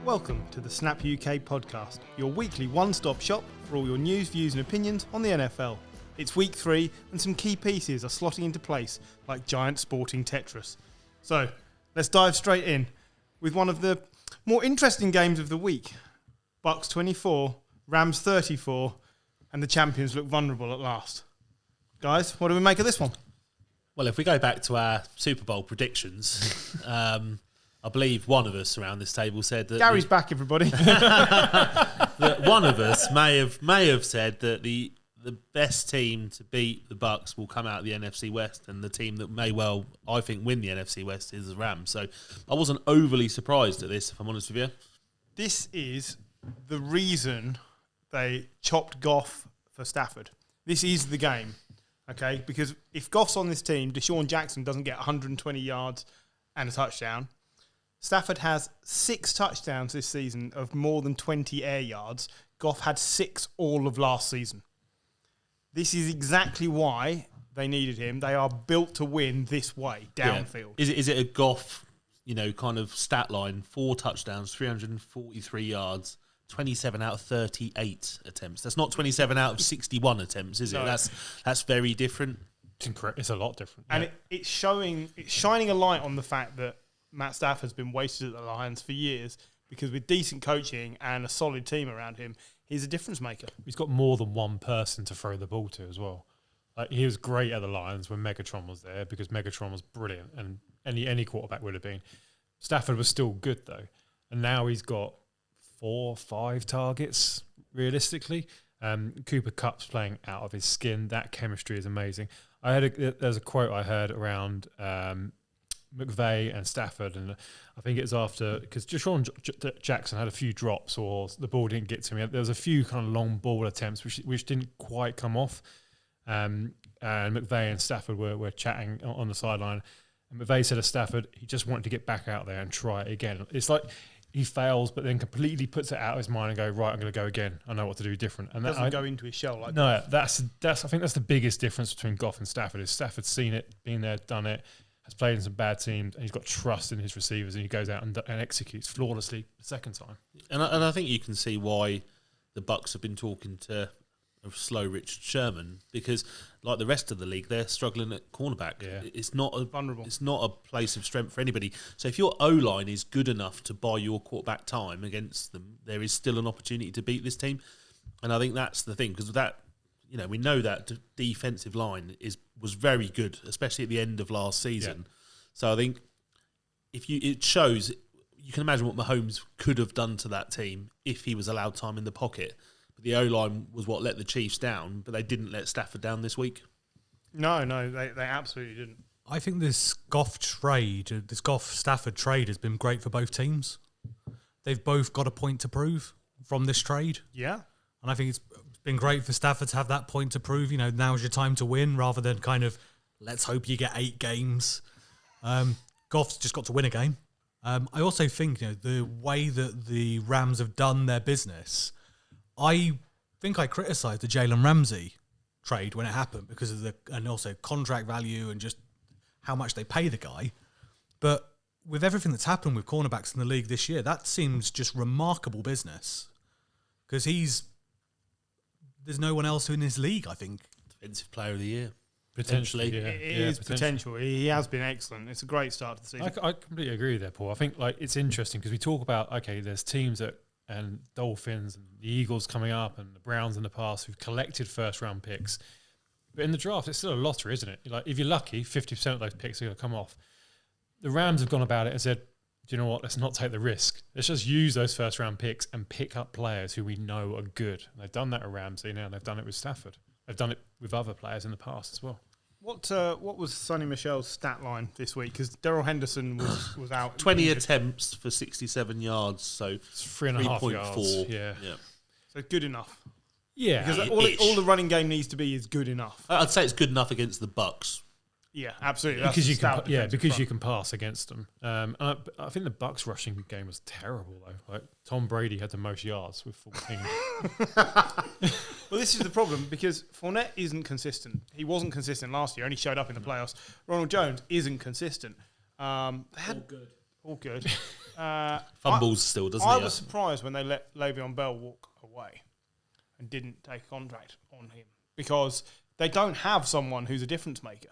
Welcome to the Snap UK podcast, your weekly one-stop shop for all your news, views and opinions on the NFL. It's week 3 and some key pieces are slotting into place like giant sporting Tetris. So, let's dive straight in with one of the more interesting games of the week. Bucs 24, Rams 34, and the champions look vulnerable at last. Guys, what do we make of this one? Well, if we go back to our Super Bowl predictions, I believe one of us around this table said that Gary's back, everybody. that one of us may have said that the best team to beat the Bucs will come out of the NFC West, and the team that may well, I think, win the NFC West is the Rams. So I wasn't overly surprised at this, if I'm honest with you. This is the reason they chopped Goff for Stafford. This is the game, okay? Because if Goff's on this team, Deshaun Jackson doesn't get 120 yards and a touchdown. Stafford has 6 touchdowns this season of more than 20 air yards. Goff had 6 all of last season. This is exactly why they needed him. They are built to win this way, downfield. Yeah. Is it a Goff, kind of stat line? 4 touchdowns, 343 yards, 27 out of 38 attempts. That's not 27 out of 61 attempts, is it? No. That's very different. It's a lot different. And it's shining a light on the fact that Matt Stafford's been wasted at the Lions for years, because with decent coaching and a solid team around him, he's a difference maker. He's got more than one person to throw the ball to as well. Like, he was great at the Lions when Megatron was there, because Megatron was brilliant, and any quarterback would have been. Stafford was still good though, and now he's got 4 or 5 targets realistically. Cooper Kupp's playing out of his skin. That chemistry is amazing. There's a quote I heard around McVay and Stafford, and I think it's after, because Deshaun Jackson had a few drops or the ball didn't get to him. There was a few kind of long ball attempts which didn't quite come off, and McVay and Stafford were chatting on the sideline, and McVay said to Stafford he just wanted to get back out there and try it again. It's like he fails but then completely puts it out of his mind and go, right, I'm going to go again. I know what to do different. And doesn't go into his shell like that. No, I think that's the biggest difference between Goff and Stafford. Is Stafford's seen it, been there, done it, has played in some bad teams, and he's got trust in his receivers, and he goes out and executes flawlessly the second time. And I think you can see why the Bucs have been talking to a slow Richard Sherman, because like the rest of the league, they're struggling at cornerback. Yeah. It's not vulnerable. It's not a place of strength for anybody. So if your O-line is good enough to buy your quarterback time against them, there is still an opportunity to beat this team. And I think that's the thing, because that, we know that defensive line was very good, especially at the end of last season. Yeah. So I think it shows, you can imagine what Mahomes could have done to that team if he was allowed time in the pocket. But the O-line was what let the Chiefs down, but they didn't let Stafford down this week. No, they absolutely didn't. I think this Goff-Stafford trade has been great for both teams. They've both got a point to prove from this trade. Yeah. And I think it's been great for Stafford to have that point to prove, now's your time to win, rather than kind of, let's hope you get 8 games. Goff's just got to win a game. I also think, the way that the Rams have done their business, I think I criticised the Jalen Ramsey trade when it happened because of and also contract value and just how much they pay the guy. But with everything that's happened with cornerbacks in the league this year, that seems just remarkable business, because there's no one else in his league, I think. Defensive player of the year. Potentially. Yeah. It is potential. He has been excellent. It's a great start to the season. I completely agree with that, Paul. I think it's interesting because we talk about, there's teams and Dolphins and the Eagles coming up and the Browns in the past who've collected first-round picks. But in the draft, it's still a lottery, isn't it? If you're lucky, 50% of those picks are going to come off. The Rams have gone about it and said, do you know what, let's not take the risk. Let's just use those first-round picks and pick up players who we know are good. And they've done that at Ramsey now, and they've done it with Stafford. They've done it with other players in the past as well. What was Sonny Michel's stat line this week? Because Darrell Henderson was out. 20 attempts for 67 yards, so it's 3.5 yards. Yeah. So good enough. Yeah. Because all the running game needs to be is good enough. I'd say it's good enough against the Bucs. Yeah, absolutely. Because you can pass against them. I think the Bucs rushing game was terrible though. Tom Brady had the most yards with 14. Well, this is the problem, because Fournette isn't consistent. He wasn't consistent last year, only showed up in the playoffs. Ronald Jones isn't consistent. All good. Fumbles still, doesn't I he? was surprised when they let Le'Veon Bell walk away and didn't take a contract on him because they don't have someone who's a difference maker.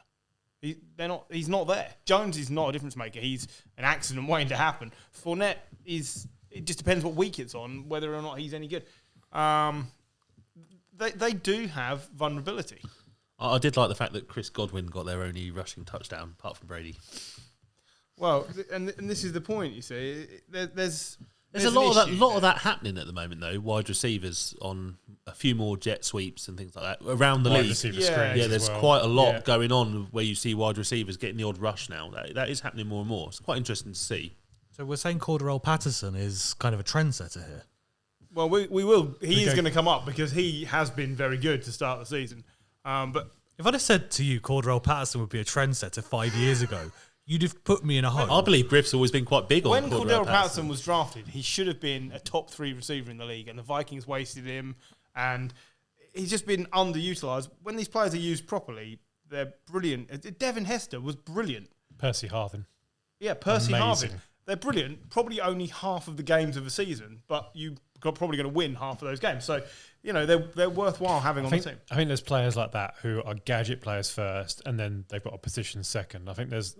He's not there. Jones is not a difference maker. He's an accident waiting to happen. Fournette is. It just depends what week it's on, whether or not he's any good. They do have vulnerability. I did like the fact that Chris Godwin got their only rushing touchdown, apart from Brady. Well, and this is the point. You see, there's a lot of that happening at the moment, though. Wide receivers on a few more jet sweeps and things like that around the Wide league. receiver Yeah. screens Yeah, as there's well. quite a lot Yeah. going on where you see wide receivers getting the odd rush now. That is happening more and more. It's quite interesting to see. So we're saying Cordarrelle Patterson is kind of a trendsetter here. Well, we will. He is going to come up because he has been very good to start the season. But If I'd have said to you Cordarrelle Patterson would be a trendsetter 5 years ago, you'd have put me in a hole. I believe Griff's always been quite big on when Cordarrelle Cordell Patterson was drafted, he should have been a top 3 receiver in the league, and the Vikings wasted him, and he's just been underutilized. When these players are used properly, they're brilliant. Devin Hester was brilliant. Percy Harvin. Yeah, Percy Amazing. Harvin. They're brilliant. Probably only half of the games of a season, but you're probably going to win half of those games. So, they're worthwhile having on the team. I think there's players like that who are gadget players first, and then they've got a position second. I think there's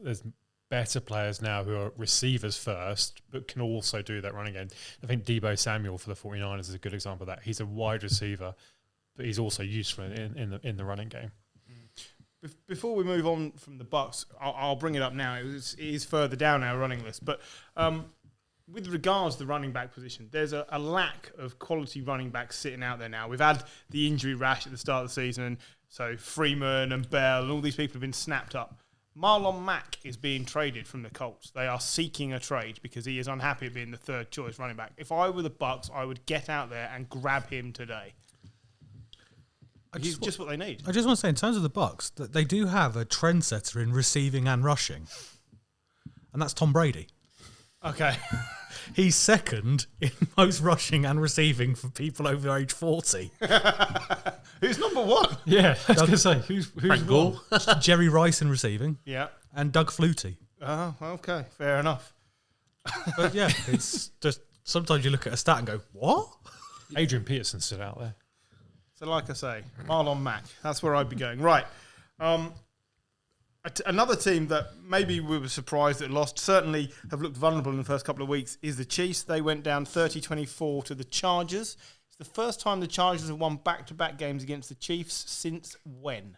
better players now who are receivers first, but can also do that running game. I think Deebo Samuel for the 49ers is a good example of that. He's a wide receiver, but he's also useful in the running game. Before we move on from the Bucs, I'll bring it up now. It is further down our running list, but with regards to the running back position, there's a lack of quality running backs sitting out there now. We've had the injury rash at the start of the season, so Freeman and Bell and all these people have been snapped up. Marlon Mack is being traded from the Colts. They are seeking a trade because he is unhappy at being the third choice running back. If I were the Bucs, I would get out there and grab him today. He's just what they need. I just want to say, in terms of the Bucs, that they do have a trendsetter in receiving and rushing, and that's Tom Brady. Okay. He's second in most rushing and receiving for people over age 40. Who's number one? Yeah, I was going to say, who's Frank Gore. Jerry Rice in receiving, Yeah. and Doug Flutie. Oh, okay. Fair enough. But yeah, it's just sometimes you look at a stat and go, what? Adrian Peterson stood out there. So like I say, Marlon Mack. That's where I'd be going. Right. Another team that maybe we were surprised that lost, certainly have looked vulnerable in the first couple of weeks, is the Chiefs. They went down 30-24 to the Chargers. It's the first time the Chargers have won back-to-back games against the Chiefs since when?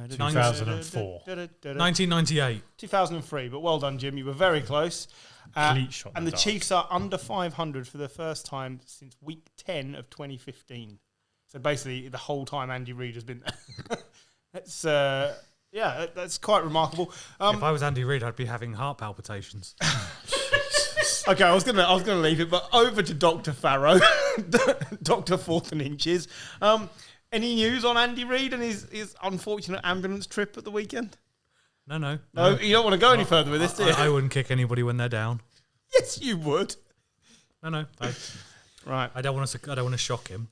2004. 1998. 2003, but well done, Jim. You were very close. Complete shot in And the the dark. Chiefs are under 500 for the first time since week 10 of 2015. So basically, the whole time Andy Reid has been there. That's quite remarkable. If I was Andy Reid, I'd be having heart palpitations. Okay, I was gonna leave it, but over to Dr. Farrow, Dr. Fourth and Inches. Any news on Andy Reid and his unfortunate ambulance trip at the weekend? No. No, you don't want to go any further with this, do you? I wouldn't kick anybody when they're down. Yes, you would. No. Right. I don't want to shock him.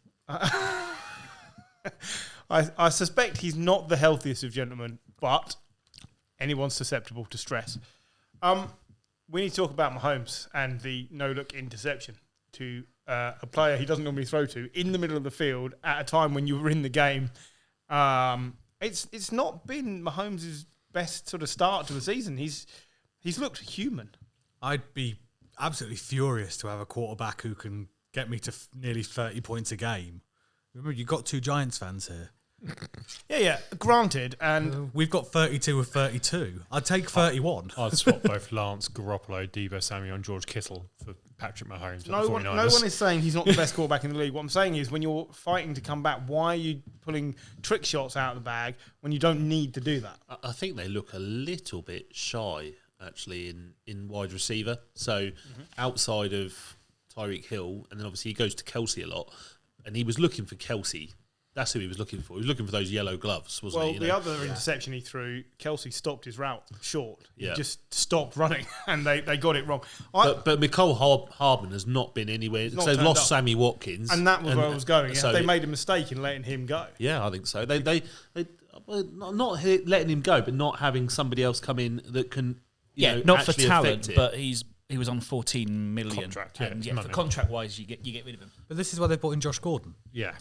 I suspect he's not the healthiest of gentlemen, but anyone's susceptible to stress. We need to talk about Mahomes and the no-look interception to a player he doesn't normally throw to in the middle of the field at a time when you were in the game. It's not been Mahomes' best sort of start to the season. He's looked human. I'd be absolutely furious to have a quarterback who can get me to nearly 30 points a game. Remember, you've got 2 Giants fans here. Yeah, granted. And We've got 32 of 32. I'd take 31. I'd swap both Lance, Garoppolo, Deebo Samuel and George Kittle for Patrick Mahomes. no one is saying he's not the best quarterback in the league. What I'm saying is when you're fighting to come back, why are you pulling trick shots out of the bag when you don't need to do that? I think they look a little bit shy, actually, in wide receiver. So outside of Tyreek Hill, and then obviously he goes to Kelsey a lot, and he was looking for Kelsey. That's who he was looking for. He was looking for those yellow gloves, wasn't he? Well, the other interception he threw, Kelsey stopped his route short. Yeah. He just stopped running, and they got it wrong. But Mecole Hardman has not been anywhere. Not So they've turned lost up. Sammy Watkins. And that was where I was going. So They made a mistake in letting him go. yeah, I think so. They not letting him go, but not having somebody else come in that can not for actually talent, affect it. but he was on 14 million. Contract, yeah, and it's for money. contract wise, you get rid of him. But this is why they brought in Josh Gordon. Yeah.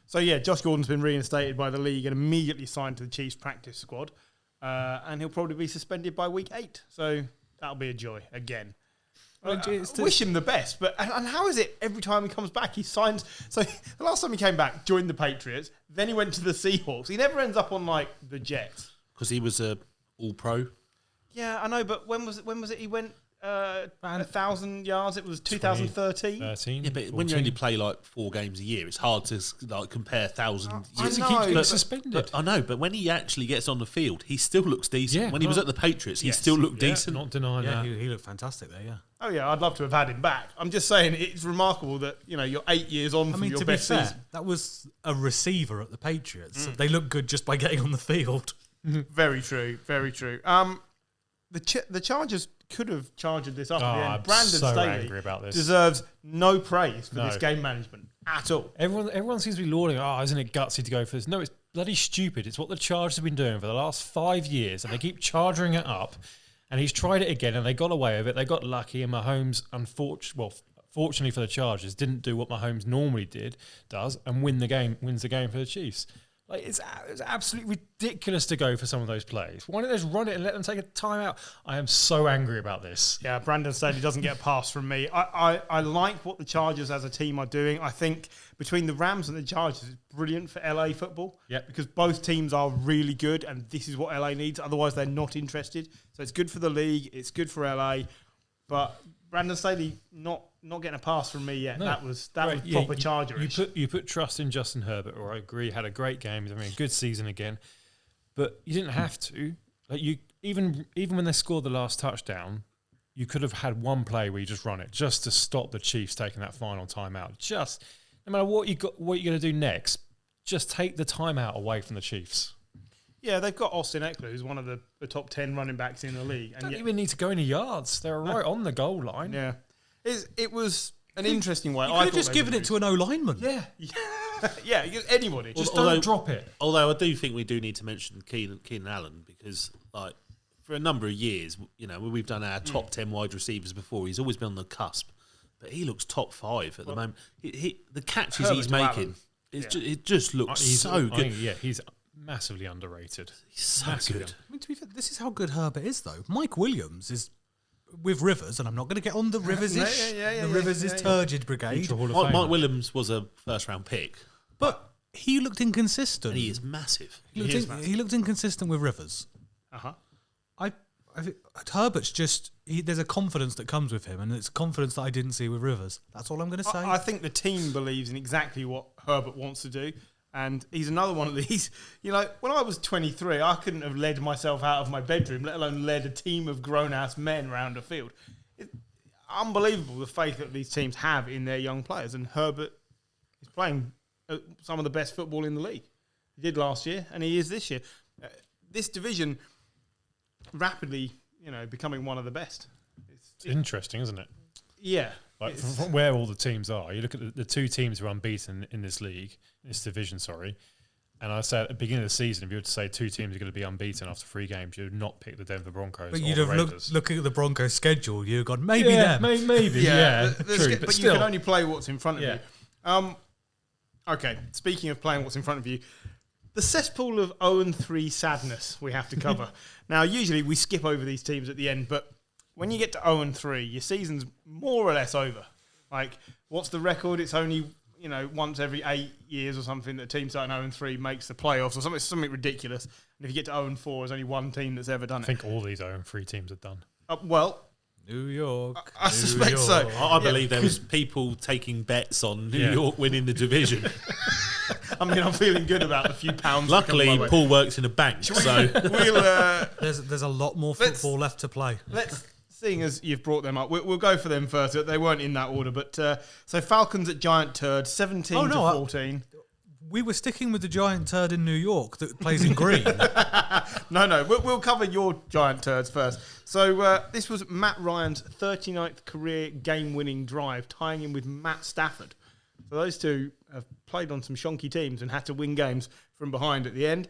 So yeah, Josh Gordon's been reinstated by the league and immediately signed to the Chiefs practice squad, and he'll probably be suspended by week 8. So that'll be a joy again. I wish him the best, but and how is it every time he comes back he signs? So the last time he came back, joined the Patriots, then he went to the Seahawks. He never ends up on like the Jets because he was a All-Pro. Yeah, I know, but when was it? He went 1,000 yards. It was 2013. 13. Yeah, but 14. when you only play like 4 games a year, it's hard to like compare 1,000. I years. know, He keeps getting but- suspended. But I know, but when he actually gets on the field, he still looks decent. Yeah, when he was well, at the Patriots, he Yes. still looked Yeah, decent. Not denying Yeah, that. he looked fantastic there. Yeah. Oh yeah, I'd love to have had him back. I'm just saying it's remarkable that you're 8 years on I from mean, your to be best fair, season. that was a receiver at the Patriots. They look good just by getting on the field. Very true. Very true. The Chargers could have charged this up at the end. I'm Brandon so Staley angry about this. deserves no praise for No. this game management at all. Everyone seems to be lauding, isn't it gutsy to go for this? No, it's bloody stupid. It's what the Chargers have been doing for the last 5 years, and they keep charging it up. And he's tried it again, and they got away with it. They got lucky, and Mahomes, fortunately for the Chargers, didn't do what Mahomes normally does, and wins the game for the Chiefs. Like it's absolutely ridiculous to go for some of those plays. Why don't they just run it and let them take a timeout? I am so angry about this. Yeah, Brandon Staley doesn't get a pass from me. I like what the Chargers as a team are doing. I think between the Rams and the Chargers, it's brilliant for LA football. Yep. Because both teams are really good, and this is what LA needs. Otherwise, they're not interested. So it's good for the league. It's good for LA. But Brandon Staley not getting a pass from me yet. No. That was Right, proper Charger. You put trust in Justin Herbert, or I agree, had a great game. I mean, a good season again, but you didn't have to. Like even when they scored the last touchdown, you could have had one play where you just run it just to stop the Chiefs taking that final timeout. Just no matter what you're going to do next, just take the timeout away from the Chiefs. Yeah, they've got Austin Eckler, who's one of the top 10 running backs in the league. And Don't yet, even need to go any yards. They're right on the goal line. yeah, it was an interesting way. You could have just given it to an O-lineman. Yeah, yeah, anybody. Just Although- don't drop it. Although I do think we do need to mention Keenan Allen because, like, for a number of years, when we've done our top 10 wide receivers before, he's always been on the cusp. But he looks top 5 at the moment. The catches Herbert he's to making, Allen. it just looks so good. He's massively underrated. He's so Massively good. I mean, to be fair, this is how good Herbert is, though. Mike Williams is with Rivers, and I'm not going to get on the Rivers-ish. Yeah, the Rivers' turgid brigade. Future Hall of Mike Famer. Williams was a first-round pick, But he looked inconsistent. and he is massive. He looked inconsistent with Rivers. Uh-huh. I think Herbert's just there's a confidence that comes with him, and it's confidence that I didn't see with Rivers. That's all I'm going to say. I think the team believes in exactly what Herbert wants to do. And he's another one of these, when I was 23, I couldn't have led myself out of my bedroom, let alone led a team of grown-ass men around a field. It's unbelievable the faith that these teams have in their young players. And Herbert is playing some of the best football in the league. He did last year, and he is this year. This division rapidly, becoming one of the best. It's interesting, isn't it? Yeah. Like from where all the teams are, you look at the 2 teams who are unbeaten in this league, this division, and I said at the beginning of the season, if you were to say 2 teams are going to be unbeaten after 3 games, you would not pick the Denver Broncos. but or you'd the have Raiders. looking at the Broncos' schedule, you'd have gone, maybe Yeah, them. maybe, yeah, true, but still. you can only play what's in front of Yeah. you. Okay, speaking of playing what's in front of you, the cesspool of 0-3 sadness we have to cover. Now, usually we skip over these teams at the end, but when you get to 0-3, your season's more or less over. Like, what's the record? It's only, once every 8 years or something that a team starting 0-3 makes the playoffs or something ridiculous. And if you get to 0-4, there's only one team that's ever done I it. think all these 0-3 teams have done. Well, New York. I suspect so. I believe there was people taking bets on New York winning the division. I'm feeling good about the few pounds. that come Luckily, my way. Paul works in a bank, so We'll, There's a lot more Let's- football left to play. seeing as you've brought them up, we'll go for them first. They weren't in that order, but so Falcons at Giant Turd, 17 to 14. We were sticking with the giant turd in New York that plays in green. No, we'll cover your Giant Turds first. So this was Matt Ryan's 39th career game-winning drive, tying him with Matt Stafford. So those two have played on some shonky teams and had to win games from behind at the end.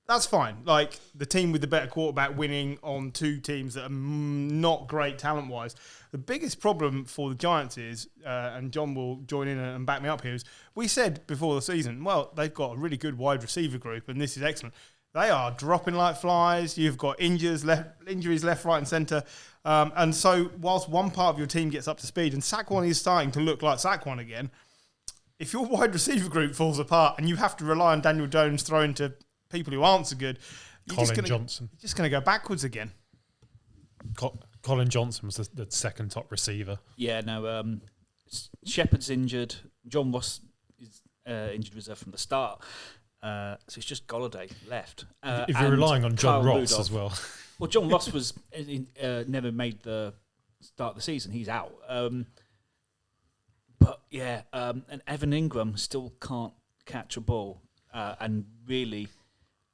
That's fine. Like the team with the better quarterback winning on two teams that are not great talent-wise. The biggest problem for the Giants is, and John will join in and back me up here, is we said before the season, well, they've got a really good wide receiver group, and this is excellent. They are dropping like flies. You've got injuries left, right, and centre. And so whilst one part of your team gets up to speed, and Saquon is starting to look like Saquon again, if your wide receiver group falls apart and you have to rely on Daniel Jones throwing to people who aren't so good, you're just going to go backwards again. Colin Johnson was the second top receiver. Yeah, no. Shepard's injured. John Ross is injured reserve from the start. So it's just Golladay left. If you're relying on John Kyle Ross Rudolph. as well. Well, John Ross was never made the start of the season. He's out. But yeah, and Evan Ingram still can't catch a ball. And really,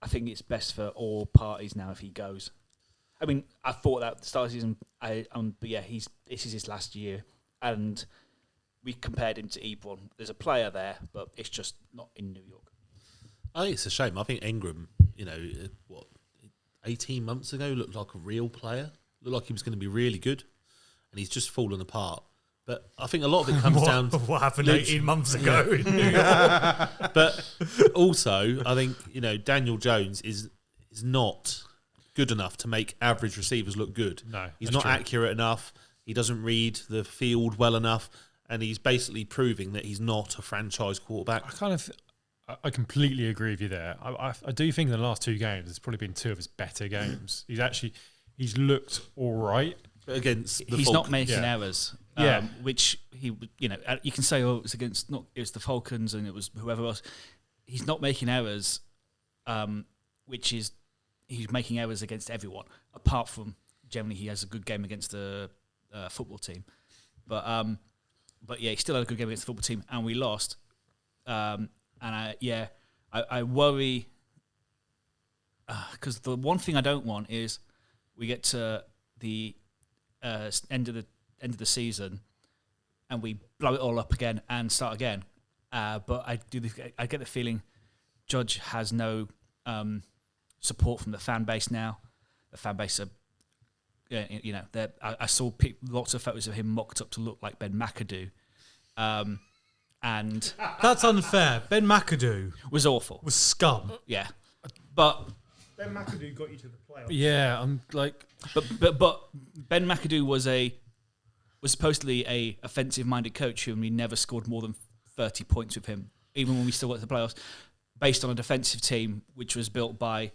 I think it's best for all parties now if he goes. I mean, I thought that at the start of the season, but yeah, this is his last year. And we compared him to Ebron. There's a player there, but it's just not in New York. I think it's a shame. I think Ingram, 18 months ago looked like a real player. Looked like he was going to be really good. And he's just fallen apart. But I think a lot of it comes down to... What happened 18 months ago in New York? But also, I think, Daniel Jones is not good enough to make average receivers look good. No, he's not true. accurate enough. He doesn't read the field well enough. And he's basically proving that he's not a franchise quarterback. I completely agree with you there. I do think in the last two games, it's probably been two of his better games. He's looked all right. But against the He's Falcons. not making errors. Which he, you can say, it was the Falcons and it was whoever else. He's not making errors, which is he's making errors against everyone. Apart from generally, he has a good game against the football team, but yeah, he still had a good game against the football team, and we lost. And I worry because the one thing I don't want is we get to the end of the season and we blow it all up again and start again. But I get the feeling Judge has no support from the fan base now. The fan base are, I saw lots of photos of him mocked up to look like Ben McAdoo. And That's unfair. Ben McAdoo was awful. was scum. Yeah. But Ben McAdoo got you to the playoffs. Yeah, I'm like... But Ben McAdoo was supposedly a offensive minded coach who we never scored more than 30 points with him, even when we still got to the playoffs, based on a defensive team which was built by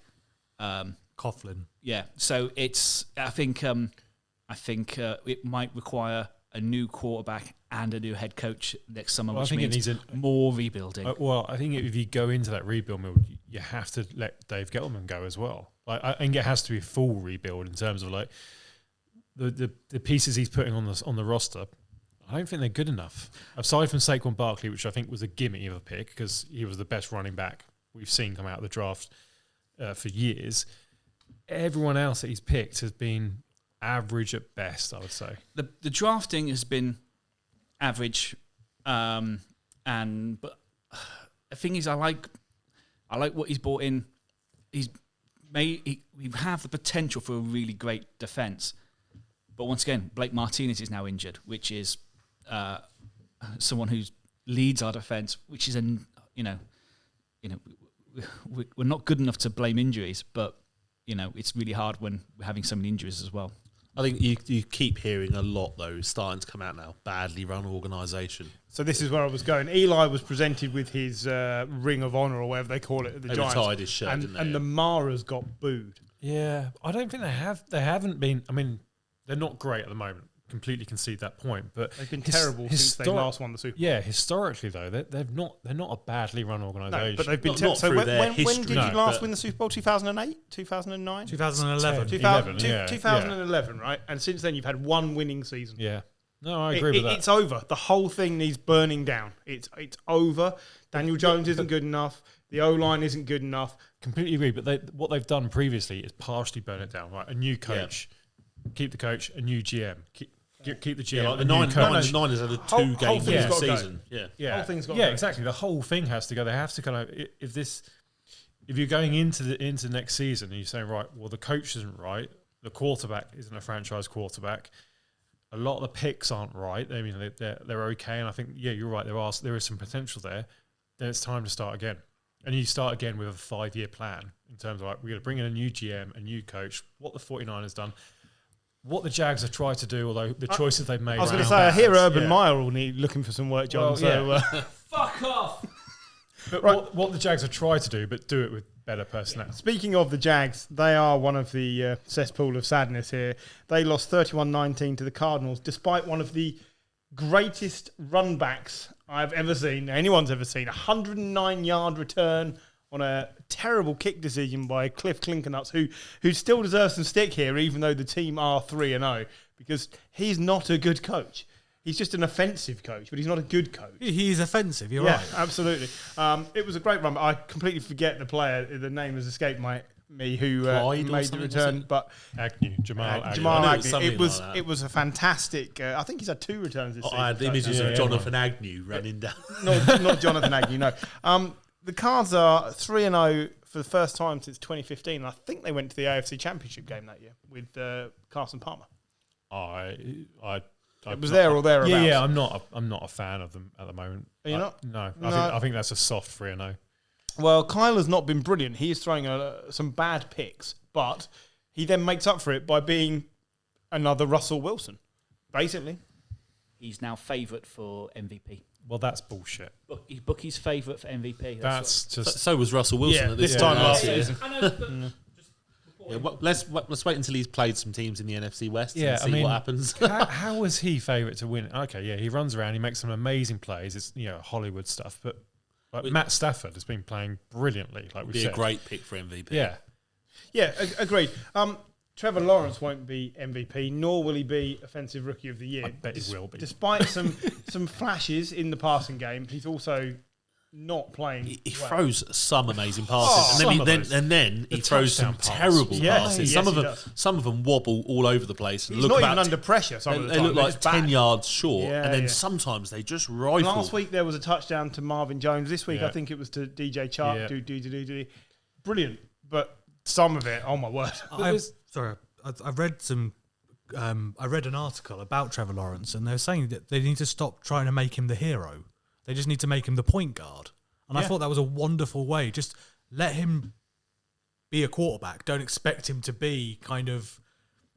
Coughlin. Yeah. So I think it might require a new quarterback and a new head coach next summer, which means more rebuilding. I think if you go into that rebuild mode, you have to let Dave Gettleman go as well. I think it has to be a full rebuild in terms of like the pieces he's putting on the roster. I don't think they're good enough. Aside from Saquon Barkley, which I think was a gimme of a pick because he was the best running back we've seen come out of the draft for years, everyone else that he's picked has been average at best, I would say. The drafting has been average, but the thing is, I like what he's brought in. We have the potential for a really great defense, but once again, Blake Martinez is now injured, which is someone who leads our defense, which is we're not good enough to blame injuries, but it's really hard when we're having so many injuries as well. I think you keep hearing a lot, though, starting to come out now. Badly run organisation. So this is where I was going. Eli was presented with his Ring of Honor or whatever they call it at the Giants. They retired his shirt, didn't they? And the Maras got booed. Yeah, I don't think they have. They haven't been. I mean, they're not great at the moment. Completely concede that point, but they've been terrible since they last won the Super Bowl. Yeah, historically though, they're not a badly run organisation. No, but they've been terrible. So when did you last win the Super Bowl? 2008, 2009, 2011. 2011, right? And since then, you've had one winning season. Yeah. No, I agree with that. It's over. The whole thing needs burning down. It's over. Daniel Jones isn't good enough. The O-line isn't good enough. Completely agree. But what they've done previously is partially burn it down. Right, a new coach, keep the coach. A new GM, keep the GM. Yeah, like the Niners had a 2-game season. Yeah, whole thing's got exactly. The whole thing has to go. They have to kind of if you're going into next season and you're saying, right, well, the coach isn't right, the quarterback isn't a franchise quarterback, a lot of the picks aren't right. I mean, they're okay, and I think you're right. There is some potential there. Then it's time to start again, and you start again with a 5-year plan in terms of like we're going to bring in a new GM, a new coach. What the 49ers done. What the Jags have tried to do, although the choices they've made. I was going to say, I hear Urban Meyer will need looking for some work, John. Fuck off. But what the Jags have tried to do, but do it with better personnel. Speaking of the Jags, they are one of the cesspool of sadness here. They lost 31-19 to the Cardinals, despite one of the greatest run backs I've ever seen, anyone's ever seen. 109-yard return on a terrible kick decision by Cliff Clinkernuts, who still deserves some stick here, even though the team are 3-0, because he's not a good coach. He's just an offensive coach, but he's not a good coach. He's offensive, you're right. Yeah, absolutely. It was a great run, but I completely forget the player. The name has escaped me who made the return. But Jamal Agnew. It was a fantastic. I think he's had 2 returns this season. I had images of Jonathan Agnew running down. Not Jonathan Agnew, no. The Cards are 3-0 for the first time since 2015. I think they went to the AFC Championship game that year with Carson Palmer. It was there or thereabouts. Yeah. I'm not a fan of them at the moment. Are you not? No. I think that's a soft 3-0. Well, Kyler's not been brilliant. He is throwing some bad picks, but he then makes up for it by being another Russell Wilson, basically. He's now favourite for MVP. Well, that's bullshit. Bookie's favourite for MVP. That's just... So was Russell Wilson at this time last season. I know, but let's wait until he's played some teams in the NFC West and see what happens. how was he favourite to win? Okay, yeah, he runs around, he makes some amazing plays. It's Hollywood stuff, but Matt Stafford has been playing brilliantly. Like be a great pick for MVP. Yeah, agreed. Trevor Lawrence won't be MVP, nor will he be Offensive Rookie of the Year. I bet he will be. Despite some flashes in the passing game, he's also not playing. He throws some amazing passes, and then he throws some terrible passes. Some of them wobble all over the place. And he's not even under pressure. They look like 10 yards short, and then sometimes they just rifle. Last week there was a touchdown to Marvin Jones. This week I think it was to DJ Chark. Brilliant, but some of it, oh my word! I read some. I read an article about Trevor Lawrence, and they were saying that they need to stop trying to make him the hero. They just need to make him the point guard. And I thought that was a wonderful way. Just let him be a quarterback. Don't expect him to be kind of...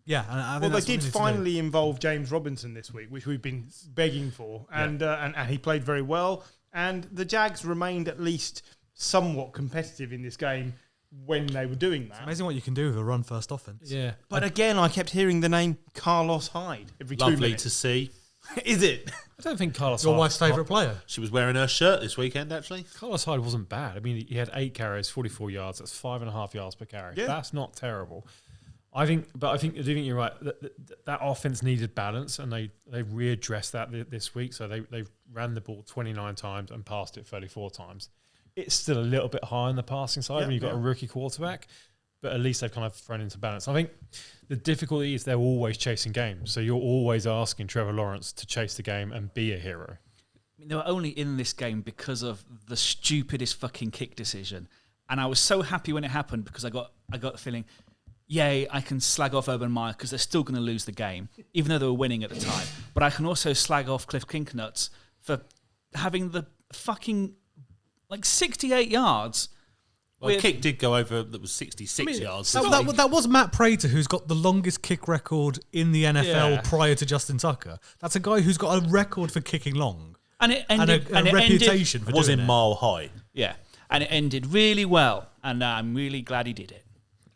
Yeah. And they did finally involve James Robinson this week, which we've been begging for. And he played very well. And the Jags remained at least somewhat competitive in this game when they were doing that. It's amazing what you can do with a run-first offense. Yeah. But again, I kept hearing the name Carlos Hyde every 2 minutes. Lovely to see. Is it? I don't think Carlos Your Hyde... wife's favourite player? She was wearing her shirt this weekend, actually. Carlos Hyde wasn't bad. I mean, he had 8 carries, 44 yards. That's 5.5 yards per carry. Yeah. That's not terrible. I do think you're right. That offense needed balance, and they readdressed that this week. So they ran the ball 29 times and passed it 34 times. It's still a little bit high on the passing side when you've got a rookie quarterback, but at least they've kind of thrown into balance. I think the difficulty is they're always chasing games. So you're always asking Trevor Lawrence to chase the game and be a hero. I mean, they were only in this game because of the stupidest fucking kick decision. And I was so happy when it happened because I got the feeling, yay, I can slag off Urban Meyer because they're still going to lose the game, even though they were winning at the time. But I can also slag off Cliff Clinkernuts for having the fucking 68 yards. Well, the kick did go over, that was 66 yards. That was Matt Prater, who's got the longest kick record in the NFL prior to Justin Tucker. That's a guy who's got a record for kicking long. And it ended, and a reputation for was doing in it. Mile High. Yeah, and it ended really well, and I'm really glad he did it.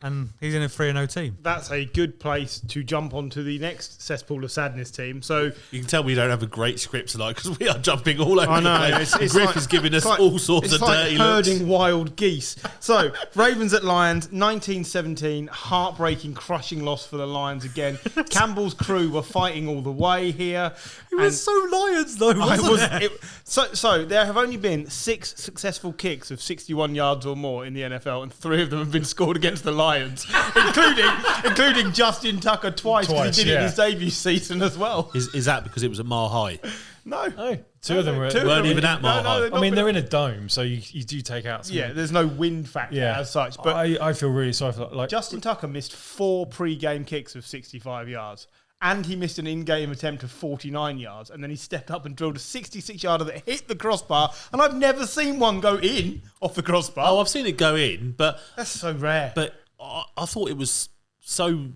And he's in a 3-0 team. That's a good place to jump onto the next cesspool of sadness team. So you can tell we don't have a great script tonight because we are jumping all over the place. It's Griff is giving us all sorts of dirty looks. Herding wild geese. So Ravens at Lions, 19-17, heartbreaking, crushing loss for the Lions again. Campbell's crew were fighting all the way here. It was so Lions though, wasn't it? So there have only been 6 successful kicks of 61 yards or more in the NFL, and 3 of them have been scored against the Lions. including Justin Tucker twice because he did it in his debut season as well. Is that because it was at Mile High? No. Two of them weren't even at mile high. I mean, they're in a dome, so you do take out some. Yeah, there's no wind factor as such. But I feel really sorry for like Justin Tucker missed 4 pre-game kicks of 65 yards. And he missed an in-game attempt of 49 yards. And then he stepped up and drilled a 66-yarder that hit the crossbar. And I've never seen one go in off the crossbar. Oh, I've seen it go in, but that's so rare. But I thought it was so.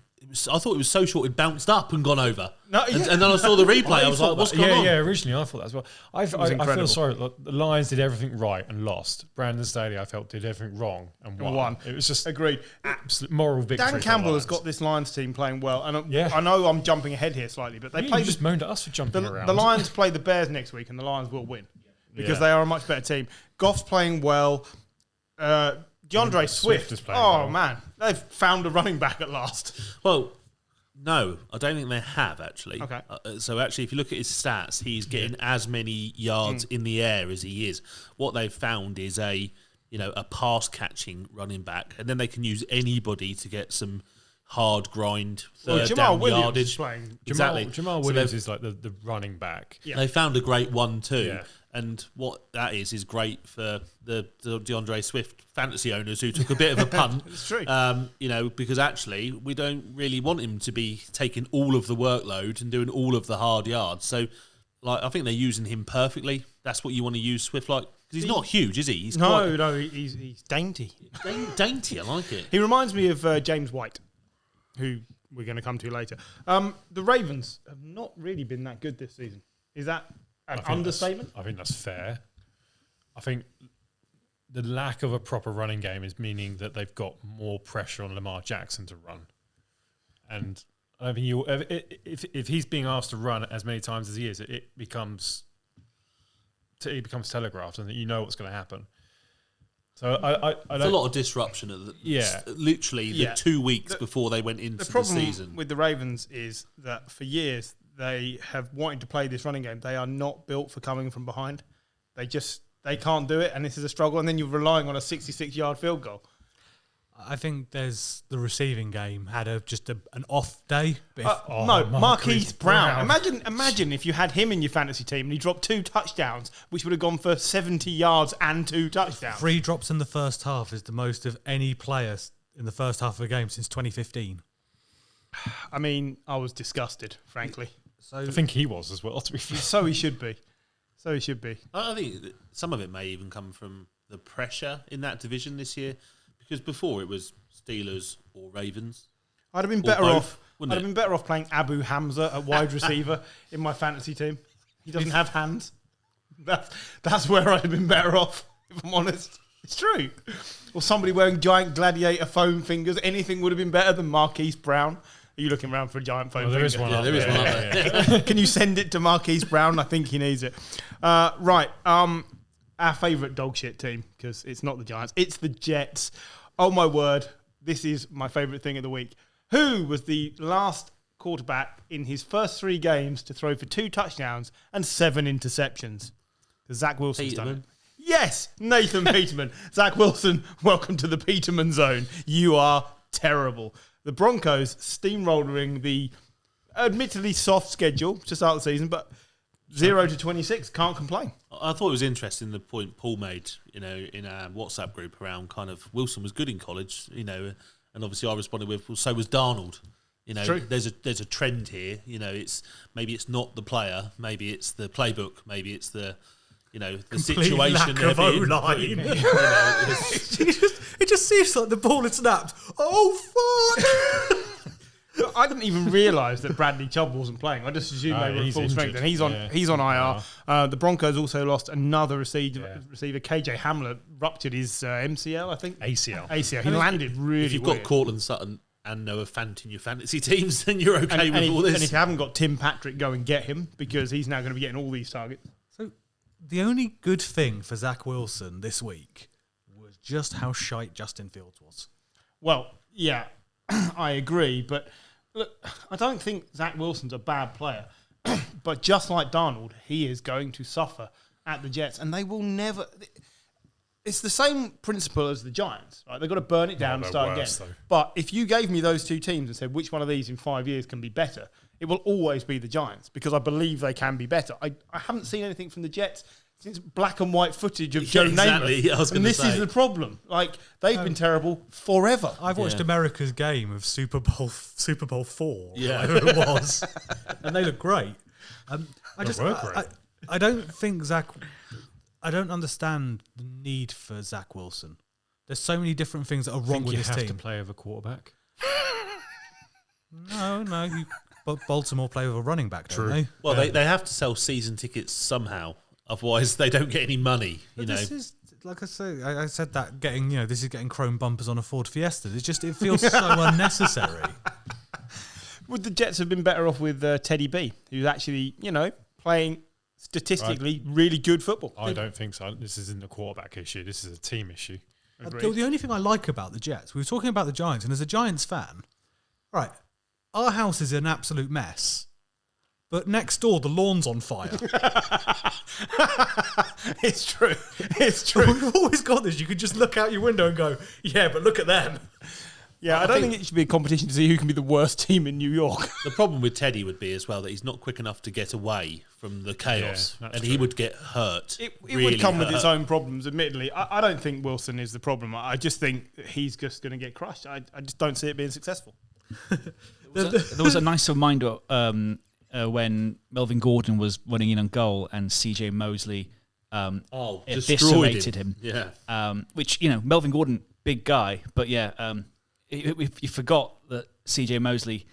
I thought it was so short it bounced up and gone over. No, and then I saw the replay. I was like, "What's going on?" Yeah, originally I thought that as well. I feel sorry. Look, the Lions did everything right and lost. Brandon Staley, I felt, did everything wrong and won. It was just agreed. Absolute moral victory. Dan Campbell has got this Lions team playing well, and I know I'm jumping ahead here slightly, but you just moaned at us for jumping around. The Lions play the Bears next week, and the Lions will win because they are a much better team. Goff's playing well. DeAndre Swift is playing well. Man, they've found a running back at last. Well. No, I don't think they have, actually. Okay. So actually, if you look at his stats, he's getting as many yards in the air as he is. What they've found is a pass-catching running back, and then they can use anybody to get some hard grind third down yardage. Exactly. Jamal Williams is like the running back. Yeah. They found a great 1-2. Yeah. And what that is great for the DeAndre Swift fantasy owners who took a bit of a punt. It's true. Because actually we don't really want him to be taking all of the workload and doing all of the hard yards. So, I think they're using him perfectly. That's what you want to use Swift like. Because he's not huge, is he? He's dainty. Dainty, I like it. He reminds me of James White, who we're going to come to later. The Ravens have not really been that good this season. Is that an understatement? I think that's fair. I think the lack of a proper running game is meaning that they've got more pressure on Lamar Jackson to run. And I think if he's being asked to run as many times as he is, it becomes telegraphed, and you know what's going to happen. So there's a lot of disruption at literally the 2 weeks before they went into the season. The problem with the Ravens is that for years they have wanted to play this running game. They are not built for coming from behind. They can't do it, and this is a struggle. And then you're relying on a 66-yard field goal. I think there's the receiving game had an off day. Marquise Brown. Imagine if you had him in your fantasy team and he dropped 2 touchdowns, which would have gone for 70 yards and 2 touchdowns. 3 drops in the first half is the most of any player in the first half of a game since 2015. I mean, I was disgusted, frankly. I think he was as well, to be fair. So he should be. I think that some of it may even come from the pressure in that division this year. Because before it was Steelers or Ravens. I'd have been better off. I'd have been better off playing Abu Hamza at wide receiver in my fantasy team. He doesn't have hands. That's where I'd have been better off, if I'm honest. It's true. Or somebody wearing giant gladiator foam fingers. Anything would have been better than Marquise Brown. Are you looking around for a giant foam finger? There is one. Yeah, there is one. Can you send it to Marquise Brown? I think he needs it. Right. Our favourite dog shit team, because it's not the Giants, it's the Jets. Oh my word, this is my favourite thing of the week. Who was the last quarterback in his first 3 games to throw for 2 touchdowns and 7 interceptions? Zach Wilson's done it. Yes, Nathan Peterman. Zach Wilson, welcome to the Peterman zone. You are terrible. The Broncos steamrolling the admittedly soft schedule to start the season, but 0 to 26, can't complain. I thought it was interesting the point Paul made, in our WhatsApp group around kind of Wilson was good in college, and obviously I responded with, well, so was Darnold. True. There's a trend here. Maybe it's not the player, maybe it's the playbook, maybe it's the the situation lack of O-line. It just seems like the ball had snapped. Oh fuck! I didn't even realise that Bradley Chubb wasn't playing. I just assumed they were at full strength, and he's on IR. The Broncos also lost another receiver. KJ Hamler ruptured his MCL, I think. ACL. He landed really. If you've got Cortland Sutton and Noah Fant in your fantasy teams, then you're okay with all this. And if you haven't got Tim Patrick, go and get him, because he's now going to be getting all these targets. So the only good thing for Zach Wilson this week was just how shite Justin Fields was. Well, yeah, I agree, but look, I don't think Zach Wilson's a bad player, but just like Darnold, he is going to suffer at the Jets, and they will never. It's the same principle as the Giants, right? They've got to burn it down and start again. But if you gave me those 2 teams and said which one of these in 5 years can be better, it will always be the Giants because I believe they can be better. I haven't seen anything from the Jets since black and white footage of Joe exactly. Namath. I was and this is the problem. Like, they've been terrible forever. I've watched America's game of Super Bowl 4, Yeah. whatever it was, and they look great. I don't think I don't understand the need for Zach Wilson. There's so many different things that are wrong with you this have team. to play over quarterback. No. Baltimore play with a running back, don't they? Well, they have to sell season tickets somehow. Otherwise, they don't get any money. This is, like I say, I said that this is getting chrome bumpers on a Ford Fiesta. It feels so unnecessary. Would the Jets have been better off with Teddy B, who's actually, playing statistically really good football? I don't think so. This isn't a quarterback issue. This is a team issue. The only thing I like about the Jets, we were talking about the Giants, and as a Giants fan, right, our house is an absolute mess. But next door, the lawn's on fire. It's true. It's true. We've always got this. You could just look out your window and go, yeah, but look at them. Yeah, I don't think it should be a competition to see who can be the worst team in New York. The problem with Teddy would be as well that he's not quick enough to get away from the chaos, Yeah, and he would get hurt. It really would come with hurt. its own problems, admittedly. I don't think Wilson is the problem. I just think he's just going to get crushed. I just don't see it being successful. There was a nice reminder when Melvin Gordon was running in on goal and CJ Mosley destroyed eviscerated him. Yeah. Which, Melvin Gordon, big guy, but if you forgot that CJ Mosley,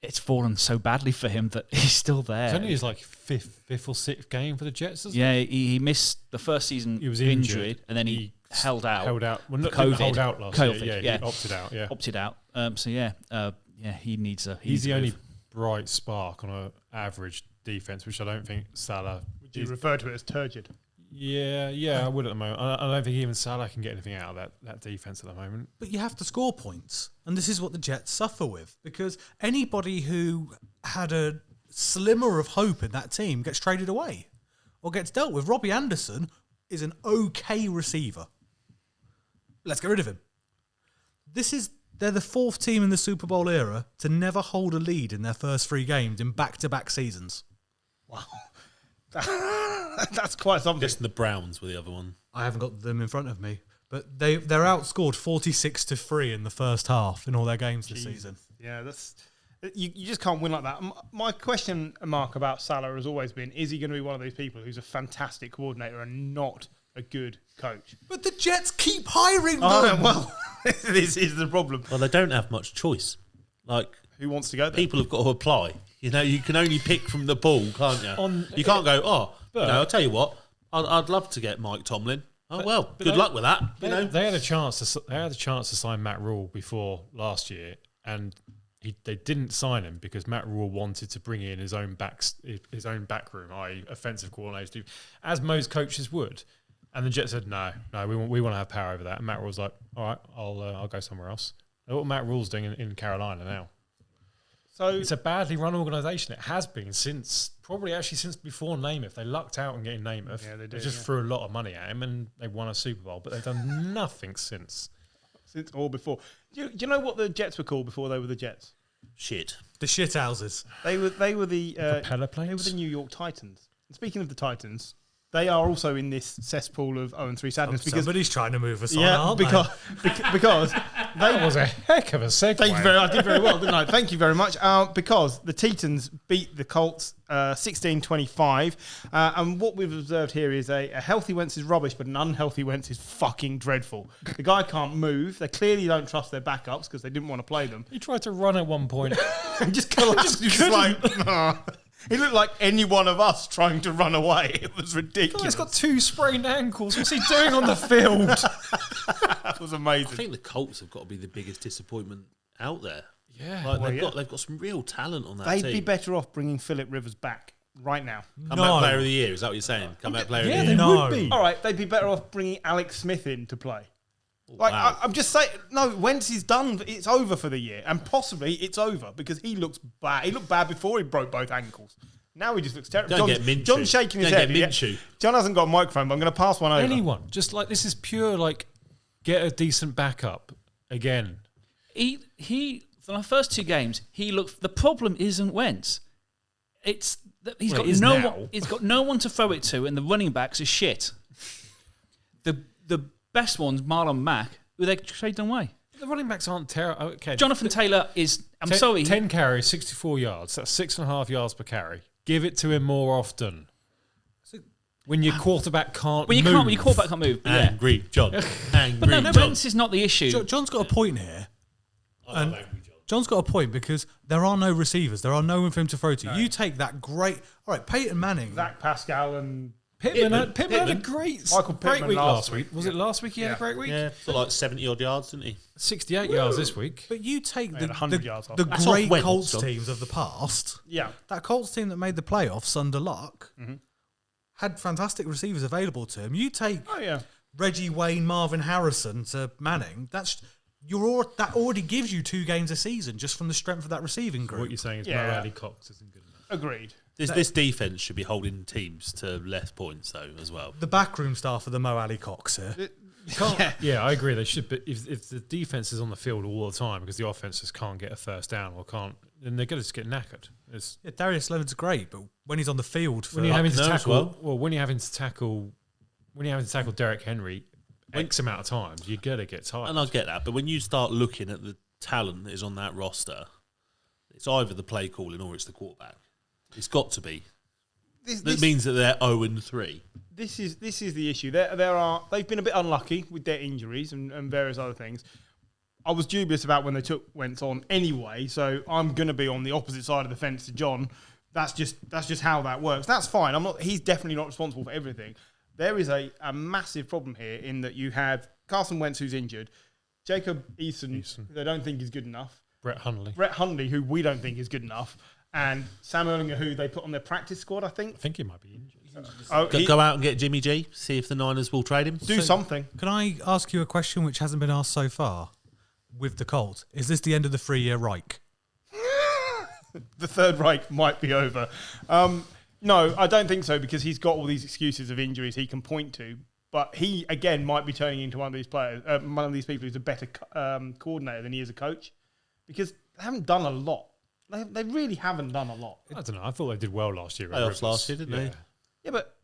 it's fallen so badly for him that he's still there. It's only his fifth or sixth game for the Jets, isn't Yeah, he missed the first season. He was injured, injured, and then he held out. Well, not COVID. hold out last COVID, year. yeah. He opted out. Yeah, Opted out. He needs a. he's the move. only bright spark on an average defense, which I don't think Salah. Would you refer to it as turgid? Yeah, I would at the moment. I don't think even Salah can get anything out of that defense at the moment. But you have to score points. And this is what the Jets suffer with. Because anybody who had a slimmer of hope in that team gets traded away or gets dealt with. Robbie Anderson is an okay receiver. Let's get rid of him. They're the fourth team in the Super Bowl era to never hold a lead in their first 3 games in back-to-back seasons. Wow. That's quite something. Just the Browns were the other one. I haven't got them in front of me. But they're outscored 46-3 in the first half in all their games this season. Yeah, you just can't win like that. My question mark about Salah has always been, is he going to be one of those people who's a fantastic coordinator and not a good coach? But the Jets keep hiring them. Well, this is the problem. Well, they don't have much choice. Like, Who wants to go there? people have got to apply. You can only pick from the pool, can't you? You can't go, I'll tell you what, I'd love to get Mike Tomlin. Good luck with that. They had a chance to sign Matt Rule before last year, and they didn't sign him because Matt Rule wanted to bring in his own back room, i.e., offensive coordinators, as most coaches would. And the Jets said, no, we want to have power over that. And Matt Rule's like, all right, I'll go somewhere else. Look what Matt Rule's doing in Carolina now. So It's a badly run organisation. It has been since before Namath. They lucked out on getting Namath. Yeah, they did, just threw a lot of money at him and they won a Super Bowl, but they've done nothing since. Since or before. Do you know what the Jets were called before they were the Jets? Shit. The shithouses. They were the Propeller planes? They were the New York Titans. And speaking of the Titans, they are also in this cesspool of 0-3 sadness because Somebody's trying to move us on, aren't because That was a heck of a segue. Thank you very much. I did very well, didn't I? Thank you very much. Because the Titans beat the Colts 16-25. And what we've observed here is a healthy Wentz is rubbish, but an unhealthy Wentz is fucking dreadful. The guy can't move. They clearly don't trust their backups because they didn't want to play them. He tried to run at one point. And just he looked like any one of us trying to run away. It was ridiculous. He's got 2 sprained ankles. What's he doing on the field? That was amazing. I think the Colts have got to be the biggest disappointment out there. Yeah. They've got some real talent on that They'd team. be better off bringing Phillip Rivers back right now. Comeback player of the year, is that what you're saying? Comeback player of the Yeah, year. they would be. All right, they'd be better off bringing Alex Smith in to play. Wow. I'm just saying, no, Wentz is done. It's over for the year. And possibly it's over because he looks bad. He looked bad before he broke both ankles. Now he just looks terrible. Don't get Minshew. John's shaking his Don't head. get Minshew. John hasn't got a microphone, but I'm going to pass one over. Anyone. Just like, this is pure, get a decent backup again. He For the first 2 games, he looked. The problem isn't Wentz. It's that he's got no one to throw it to, and the running backs are shit. The best one's Marlon Mack, who they traded away. The running backs aren't terrible. Okay. Jonathan Taylor is. I'm sorry. 10 carries, 64 yards. That's 6.5 yards per carry. Give it to him more often. When your quarterback can't move. When your quarterback can't move. Angry John. But no, Wentz is not the issue. John's got a point here. John's got a point because there are no receivers. There are no one for him to throw to. No. You take that great... All right, Peyton Manning. Zach Pascal and... Pittman had a great week last week. Was it last week he had a great week? Yeah, for like 70-odd yards, didn't he? 68 yards this week. But you take the yards great Colts teams of the past. Yeah. That Colts team that made the playoffs under luck had fantastic receivers available to him. You take Reggie Wayne, Marvin Harrison to Manning. That already gives you 2 games a season just from the strength of that receiving group. What you're saying is Mo Alley Cox isn't good enough. Agreed. This defense should be holding teams to less points, though, as well. The backroom staff of the Mo Alley Cox here. Yeah, I agree. They should, but if the defense is on the field all the time because the offense just can't get a first down or can't, then they're going to just get knackered. Darius Leonard's great, but when he's on the field, when you're having to tackle, Derrick Henry X amount of times, you're going to get tired. And I get that, but when you start looking at the talent that is on that roster, it's either the play calling or it's the quarterback. It's got to be. That means that they're 0-3. This is the issue. They've been a bit unlucky with their injuries and various other things. I was dubious about when they took Wentz on anyway, so I'm going to be on the opposite side of the fence to John. That's just how that works. That's fine. He's definitely not responsible for everything. There is a massive problem here in that you have Carson Wentz who's injured, Jacob Eason who they don't think is good enough, Brett Hundley who we don't think is good enough, and Sam Erlinger, who they put on their practice squad, I think. I think he might be injured. Go out and get Jimmy G, see if the Niners will trade him. Do something. Can I ask you a question which hasn't been asked so far with the Colts? Is this the end of the 3-year Reich? The third Reich might be over. No, I don't think so because he's got all these excuses of injuries he can point to. But he, again, might be turning into one of these players, one of these people who's a better coordinator than he is a coach because they haven't done a lot. They really haven't done a lot. I don't know. I thought they did well last year. Playoffs last year, didn't they? Yeah, but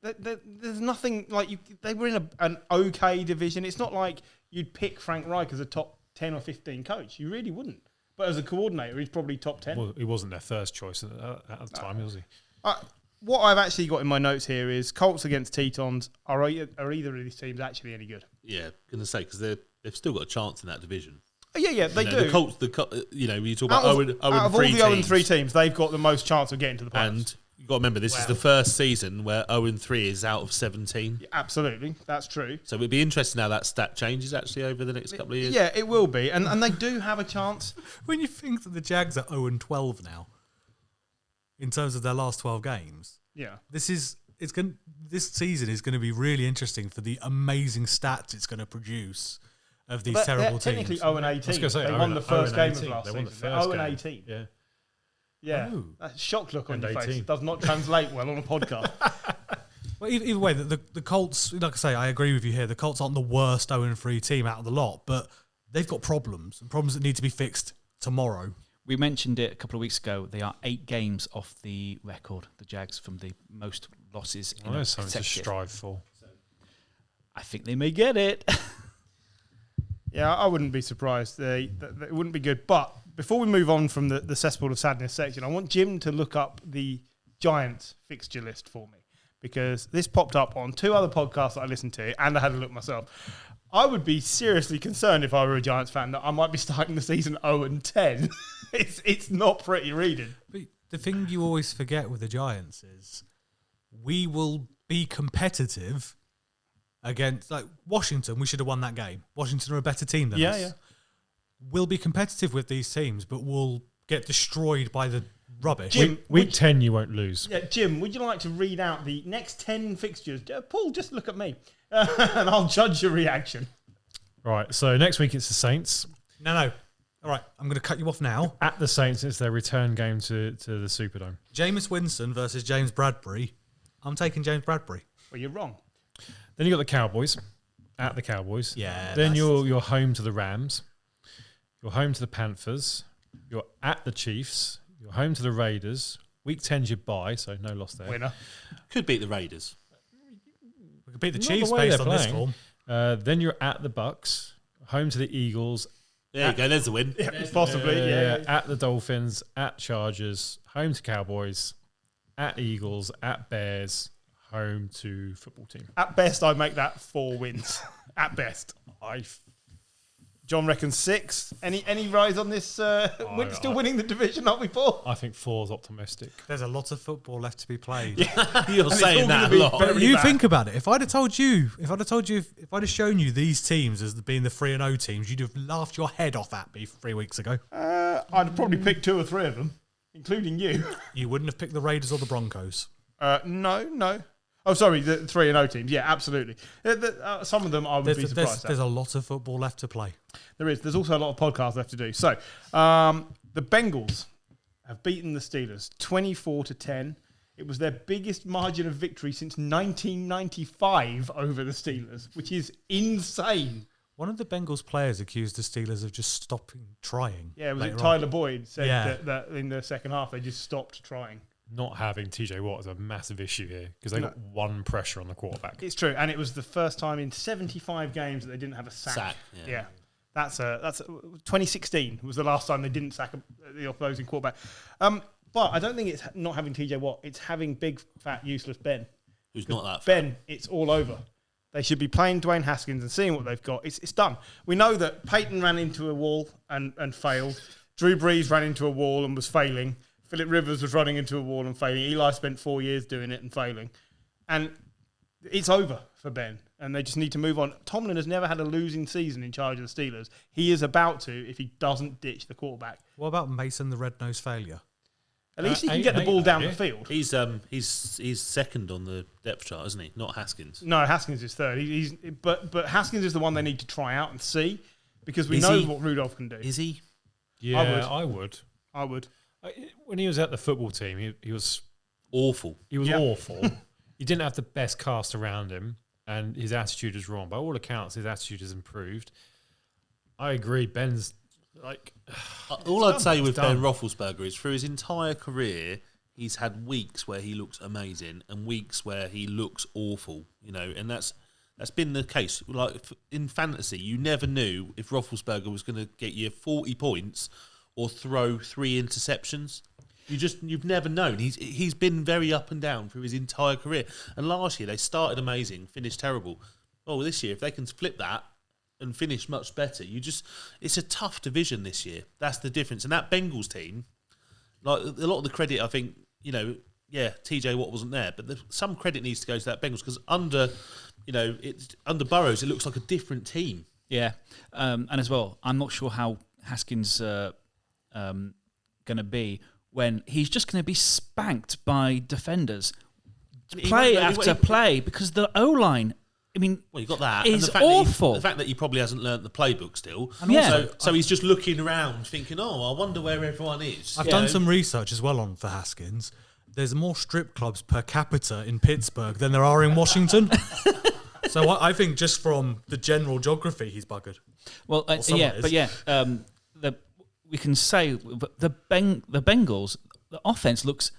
there's nothing like they were in an okay division. It's not like you'd pick Frank Reich as a top 10 or 15 coach. You really wouldn't. But as a coordinator, he's probably top 10. Well, he wasn't their first choice at the time, was he? What I've actually got in my notes here is Colts against Tetons. Are either of these teams actually any good? Yeah, going to say because they've still got a chance in that division. Yeah, they do. The Colts, you talk about 0-3 out of all the 0-3 teams, they've got the most chance of getting to the playoffs. And you've got to remember, this is the first season where 0-3 is out of 17. Yeah, absolutely, that's true. So it'd be interesting how that stat changes actually over the next couple of years. Yeah, it will be, and they do have a chance. When you think that the Jags are 0-12 now, in terms of their last 12 games, this season is going to be really interesting for the amazing stats it's going to produce. Of these terrible teams. Technically 0-18. They won the first game of last season. 0-18. Yeah. Oh. That shock look on your face does not translate well on a podcast. Well, either way, the Colts, like I say, I agree with you here. The Colts aren't the worst 0-3 team out of the lot, but they've got problems that need to be fixed tomorrow. We mentioned it a couple of weeks ago. They are 8 games off the record, the Jags, from the most losses in that's something to strive for. I think they may get it. Yeah, I wouldn't be surprised. It wouldn't be good. But before we move on from the cesspool of sadness section, I want Jim to look up the Giants fixture list for me because this popped up on 2 other podcasts that I listened to and I had a look myself. I would be seriously concerned if I were a Giants fan that I might be starting the season 0-10. It's not pretty reading. But the thing you always forget with the Giants is we will be competitive against Washington. We should have won that game. Washington are a better team than us. Yeah. We'll be competitive with these teams, but we'll get destroyed by the rubbish. Jim, week 10, you won't lose. Yeah, Jim, would you like to read out the next 10 fixtures? Paul, just look at me, and I'll judge your reaction. Right, so next week it's the Saints. No. All right, I'm going to cut you off now. At the Saints, it's their return game to the Superdome. Jameis Winston versus James Bradbury. I'm taking James Bradbury. Well, you're wrong. Then you got the Cowboys. At the Cowboys. Yeah. Then you're home to the Rams. You're home to the Panthers. You're at the Chiefs. You're home to the Raiders. Week 10's your bye, so no loss there. Winner. Could beat the Raiders. We could beat the Not Chiefs the way based they're on this playing. form. Then you're at the Bucks, home to the Eagles, There you go. There's the win. Possibly, yeah. at the Dolphins, at Chargers, home to Cowboys, at Eagles, at Bears, home to football team. At best, I'd make that 4 wins. At best. John reckons 6. Any rise on this? We're still winning the division, aren't we, Paul? I think 4's optimistic. There's a lot of football left to be played. You're saying that a lot. very But you bad. think about it. If I'd have shown you these teams as being the 3-0 teams, you'd have laughed your head off at me 3 weeks ago. I'd probably pick 2 or 3 of them, including you. You wouldn't have picked the Raiders or the Broncos. No. Oh, sorry, the 3-0 teams. Yeah, absolutely. Some of them I would be surprised There's at. a lot of football left to play. There is. There's also a lot of podcasts left to do. So, the Bengals have beaten the Steelers 24-10. It was their biggest margin of victory since 1995 over the Steelers, which is insane. One of the Bengals players accused the Steelers of just stopping trying. Yeah, was it later on. Tyler Boyd said Yeah. that in the second half they just stopped trying. Not having TJ Watt is a massive issue here because they got one pressure on the quarterback. It's true, and it was the first time in 75 games that they didn't have a sack. Yeah. That's 2016 was the last time they didn't sack the opposing quarterback. But I don't think it's not having TJ Watt; it's having big, fat, useless Ben. Who's not that? Ben, it's all over. They should be playing Dwayne Haskins and seeing what they've got. It's done. We know that Peyton ran into a wall and failed. Drew Brees ran into a wall and was failing. Philip Rivers was running into a wall and failing. Eli spent 4 years doing it and failing. And it's over for Ben. And they just need to move on. Tomlin has never had a losing season in charge of the Steelers. He is about to if he doesn't ditch the quarterback. What about Mason the Red-Nosed Failure? At least he can get the ball down the field. He's second on the depth chart, isn't he? Not Haskins. No, Haskins is third. But Haskins is the one they need to try out and see because we Is know he? what Rudolph can do. Is he? Yeah, I would. I would. When he was at the football team, he was Awful. awful. He didn't have the best cast around him, and his attitude was wrong. By all accounts, his attitude has improved. I agree. Ben's like All I'd say with done. Ben Roethlisberger is through his entire career, he's had weeks where he looks amazing and weeks where he looks awful. And that's been the case. Like in fantasy, you never knew if Roethlisberger was going to get you 40 points or throw 3 interceptions. You've never known. He's been very up and down through his entire career. And last year they started amazing, finished terrible. Well, this year if they can flip that and finish much better, it's a tough division this year. That's the difference. And that Bengals team, like a lot of the credit, I think, TJ Watt wasn't there, but some credit needs to go to that Bengals because under Burrows, it looks like a different team. Yeah, and as well, I'm not sure how Haskins going to be when he's just going to be spanked by defenders, play after play, because the O-line, I mean, well, you got that. Is and the fact awful. the fact that he probably hasn't learnt the playbook still. And yeah. So he's just looking around thinking, I wonder where everyone is. I've done some research as well for Haskins. There's more strip clubs per capita in Pittsburgh than there are in Washington. So I think just from the general geography, he's buggered. Well, we can say the Bengals, the offense looks.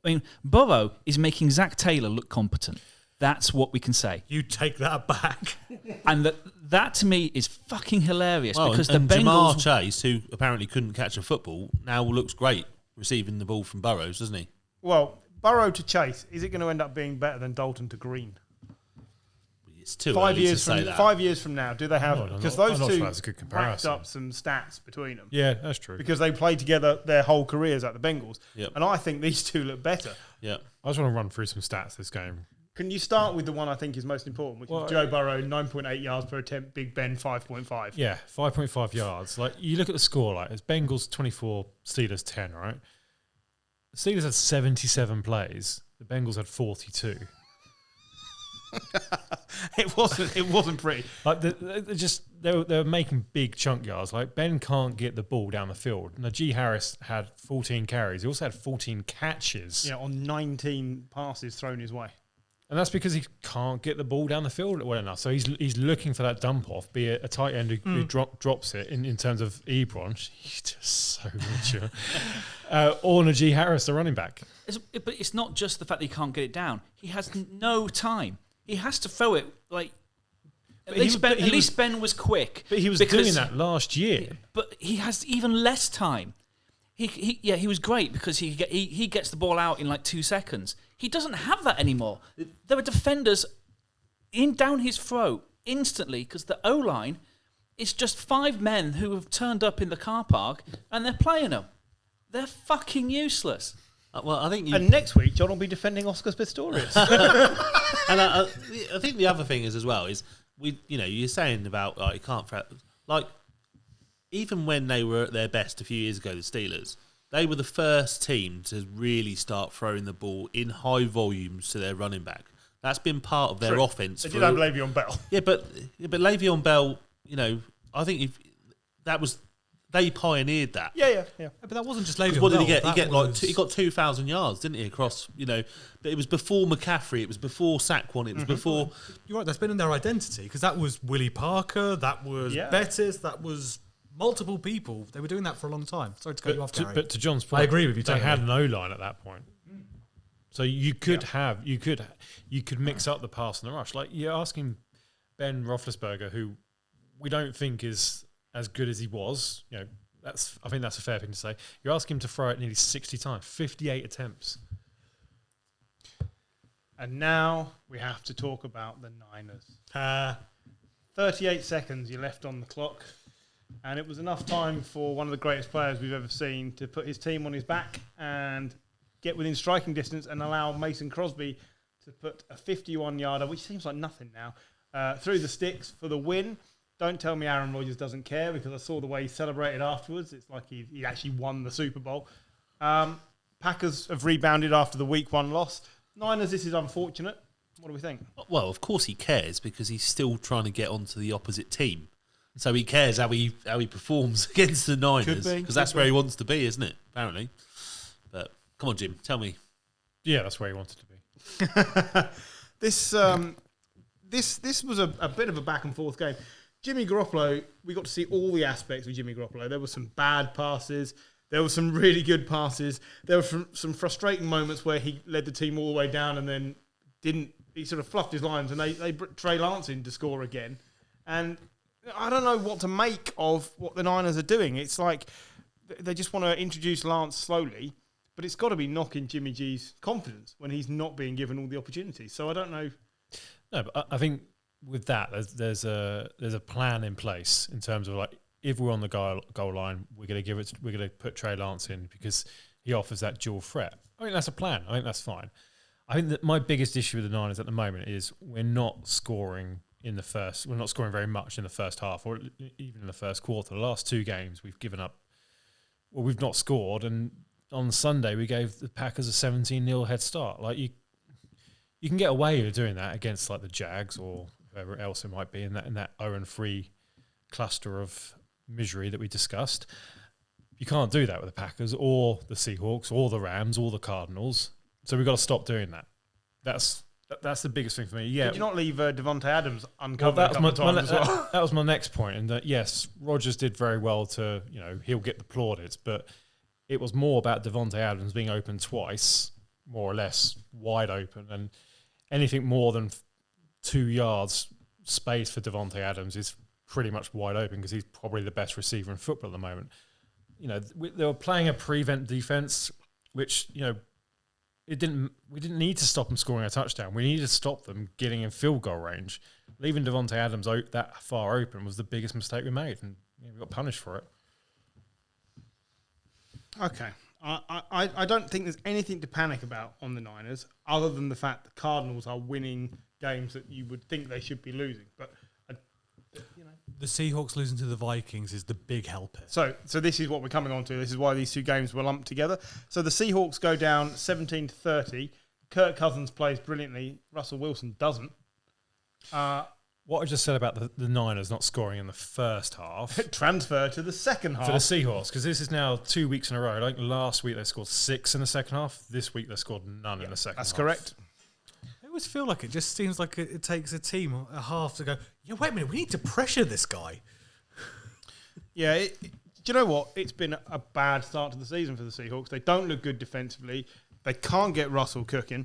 I mean, Burrow is making Zach Taylor look competent. That's what we can say. You take that back. And that to me is fucking hilarious because and the Bengals. Jamar Chase, who apparently couldn't catch a football, now looks great receiving the ball from Burrows, doesn't he? Well, Burrow to Chase, is it going to end up being better than Dalton to Green? It's too 5 early years to say from that. 5 years from now, do they have? Because those I'm not two sure that's a good racked comparison. up some stats between them. Yeah, that's true. Because they played together their whole careers at the Bengals, Yep. and I think these two look better. Yeah. I just want to run through some stats this game. Can you start with the one I think is most important, which Well, is Joe Burrow, 9.8 yards per attempt, Big Ben, 5.5. Yeah, 5.5 yards. Like you look at the score, like it's Bengals 24, Steelers 10, right? The Steelers had 77 plays. The Bengals had 42. It wasn't pretty. Like they were making big chunk yards. Like Ben can't get the ball down the field. Najee Harris had 14 carries. He also had 14 catches. On 19 passes thrown his way. And that's because he can't get the ball down the field well enough. So he's looking for that dump off, be it a tight end who drops it in terms of Ebron. He's just so mature. Or Najee Harris, the running back. But it's not just the fact that he can't get it down. He has no time. He has to throw it like. At least Ben was quick. But he was doing that last year. But he has even less time. He was great because he gets the ball out in like 2 seconds. He doesn't have that anymore. There are defenders down his throat instantly because the O-line is just 5 men who have turned up in the car park and they're playing them. They're fucking useless. Well, I think and next week John will be defending Oscar Pistorius. And I think the other thing is as well is you're saying about you can't even when they were at their best a few years ago, the Steelers, they were the first team to really start throwing the ball in high volumes to their running back. That's been part of their offense. They did have Le'Veon Bell. Yeah, but Le'Veon Bell, I think they pioneered that. Yeah. But that wasn't just Le'Veon Bell. What did he get? He got 2,000 yards, didn't he? Across, but it was before McCaffrey, it was before Saquon, it was before. You're right. That's been in their identity because that was Willie Parker, that was Bettis, that was multiple people. They were doing that for a long time. Sorry to cut you off, Gary. But to John's point, I agree with you. They had an O-line at that point, so you could mix up the pass and the rush. Like you're asking Ben Roethlisberger, who we don't think is as good as he was. I think that's a fair thing to say. You're asking him to throw it nearly 60 times, 58 attempts. And now we have to talk about the Niners. 38 seconds you left on the clock. And it was enough time for one of the greatest players we've ever seen to put his team on his back and get within striking distance and allow Mason Crosby to put a 51-yarder, which seems like nothing now, through the sticks for the win. Don't tell me Aaron Rodgers doesn't care because I saw the way he celebrated afterwards. It's like he actually won the Super Bowl. Packers have rebounded after the Week 1 loss. Niners, this is unfortunate. What do we think? Well, of course he cares because he's still trying to get onto the opposite team. So he cares how he performs against the Niners because that's where he wants to be, isn't it? Apparently. But come on, Jim, tell me. Yeah, that's where he wanted to be. This was a bit of a back and forth game. Jimmy Garoppolo, we got to see all the aspects of Jimmy Garoppolo. There were some bad passes. There were some really good passes. There were some frustrating moments where he led the team all the way down and then he sort of fluffed his lines and they brought Trey Lance in to score again. And I don't know what to make of what the Niners are doing. It's like they just want to introduce Lance slowly, but it's got to be knocking Jimmy G's confidence when he's not being given all the opportunities. So I don't know. No, but I think with that, there's a plan in place in terms of like if we're on the goal line, we're going to put Trey Lance in because he offers that dual threat. I think that's a plan. I think that's fine. I think that my biggest issue with the Niners at the moment is we're not scoring we're not scoring very much in the first half or even in the first quarter. The last 2 games we've given up. Well, we've not scored, and on Sunday we gave the Packers a 17-0 head start. Like you can get away with doing that against like the Jags or whoever else it might be in that 0-3 cluster of misery that we discussed. You can't do that with the Packers or the Seahawks or the Rams or the Cardinals. So we've got to stop doing that. That's the biggest thing for me. Yeah. Did you not leave Devontae Adams uncovered a couple of times as well? That was my next point. And that, yes, Rodgers did very well to, he'll get the plaudits, but it was more about Devontae Adams being open twice, more or less wide open. And anything more than 2 yards space for Devontae Adams is pretty much wide open because he's probably the best receiver in football at the moment. They were playing a prevent defense, which, we didn't need to stop them scoring a touchdown. We needed to stop them getting in field goal range. Leaving Devontae Adams that far open was the biggest mistake we made, and we got punished for it. Okay. I don't think there's anything to panic about on the Niners other than the fact the Cardinals are winning games that you would think they should be losing. But, the Seahawks losing to the Vikings is the big help here. So this is what we're coming on to. This is why these 2 games were lumped together. So the Seahawks go down 17-30. Kirk Cousins plays brilliantly. Russell Wilson doesn't. What I just said about the Niners not scoring in the first half. Transfer to the second half. For the Seahawks, because this is now 2 weeks in a row. Like last week they scored 6 in the second half. This week they scored none in the second half. That's correct. always feel like it just seems like it takes a team a half to go, yeah, wait a minute, we need to pressure this guy. Yeah, do you know what? It's been a bad start to the season for the Seahawks. They don't look good defensively. They can't get Russell cooking.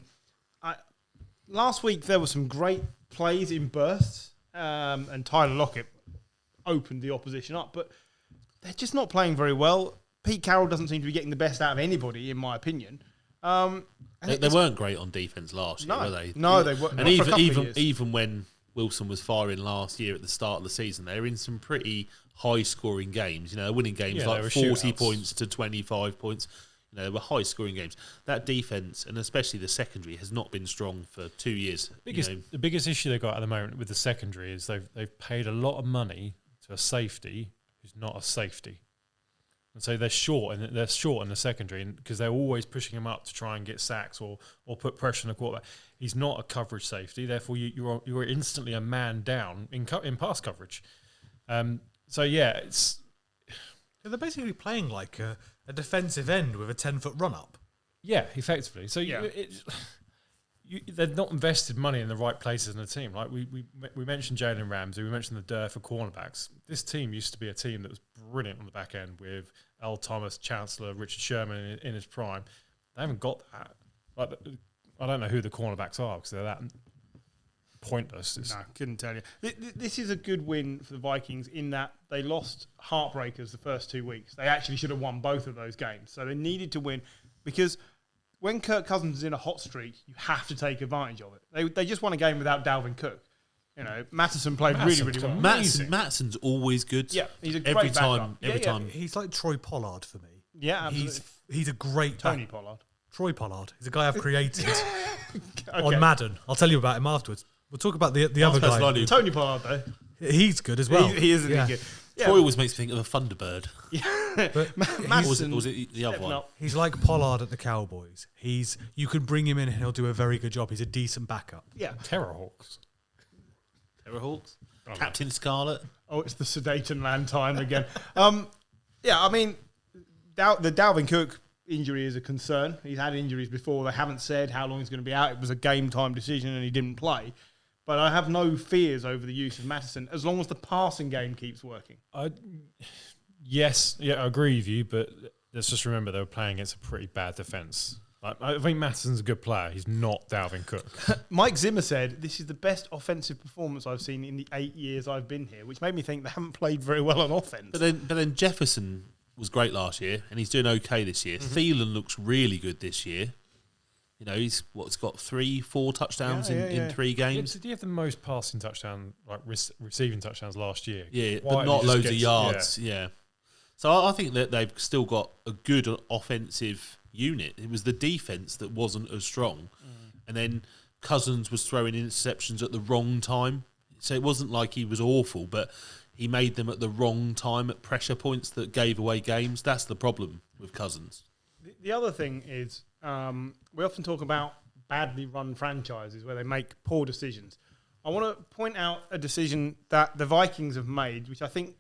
Last week, there were some great plays in bursts, and Tyler Lockett opened the opposition up, but they're just not playing very well. Pete Carroll doesn't seem to be getting the best out of anybody, in my opinion. They weren't great on defense last year, were they? No, they weren't. And even when Wilson was firing last year at the start of the season, they were in some pretty high-scoring games. You know, winning games like 40 points to 25 points. You know, they were high-scoring games. That defense, and especially the secondary, has not been strong for 2 years. The biggest issue they've got at the moment with the secondary is they've paid a lot of money to a safety who's not a safety. And so they're short in the secondary because they're always pushing him up to try and get sacks or put pressure on the quarterback. He's not a coverage safety, therefore you're instantly a man down in pass coverage. So they're basically playing like a defensive end with a 10-foot run up. Yeah, effectively. So they've not invested money in the right places in the team. Like we mentioned Jalen Ramsey, we mentioned the dearth of cornerbacks. This team used to be a team that was brilliant on the back end with Earl Thomas, Chancellor, Richard Sherman in his prime. They haven't got that. Like, I don't know who the cornerbacks are because they're that pointless. No, couldn't tell you. This is a good win for the Vikings in that they lost heartbreakers the first 2 weeks. They actually should have won both of those games. So they needed to win because when Kirk Cousins is in a hot streak, you have to take advantage of it. They just won a game without Dalvin Cook. You know, Mattison played really, really well. Mattison's always good. Yeah, he's a great backup. Every time. He's like Troy Pollard for me. Yeah, absolutely. He's a great Tony Pollard. Troy Pollard. He's a guy I've created on Madden. I'll tell you about him afterwards. We'll talk about the other guy. Tony Pollard, though. He's good as well. He isn't good. Yeah. Troy always makes me think of a Thunderbird. Yeah. Or was it the other one? He's like Pollard at the Cowboys. You can bring him in and he'll do a very good job. He's a decent backup. Yeah. Terrorhawks. Captain Scarlet. Oh, it's the Sudetenland time again. I mean, the Dalvin Cook injury is a concern. He's had injuries before. They haven't said how long he's going to be out. It was a game-time decision and he didn't play. But I have no fears over the use of Mattison as long as the passing game keeps working. I agree with you, but let's just remember they were playing against a pretty bad defence. I think Mattison's a good player. He's not Dalvin Cook. Mike Zimmer said, this is the best offensive performance I've seen in the 8 years I've been here, which made me think they haven't played very well on offense. But then Jefferson was great last year, and he's doing okay this year. Mm-hmm. Thielen looks really good this year. You know, he's got 3-4 touchdowns in 3 games. Did he have the most passing touchdowns, like receiving touchdowns last year? Yeah, but not loads of yards. Yeah. So I think that they've still got a good offensive unit. It was the defense that wasn't as strong. And then Cousins was throwing interceptions at the wrong time. So it wasn't like he was awful, but he made them at the wrong time at pressure points that gave away games. That's the problem with Cousins. The other thing is we often talk about badly run franchises where they make poor decisions. I want to point out a decision that the Vikings have made, which I think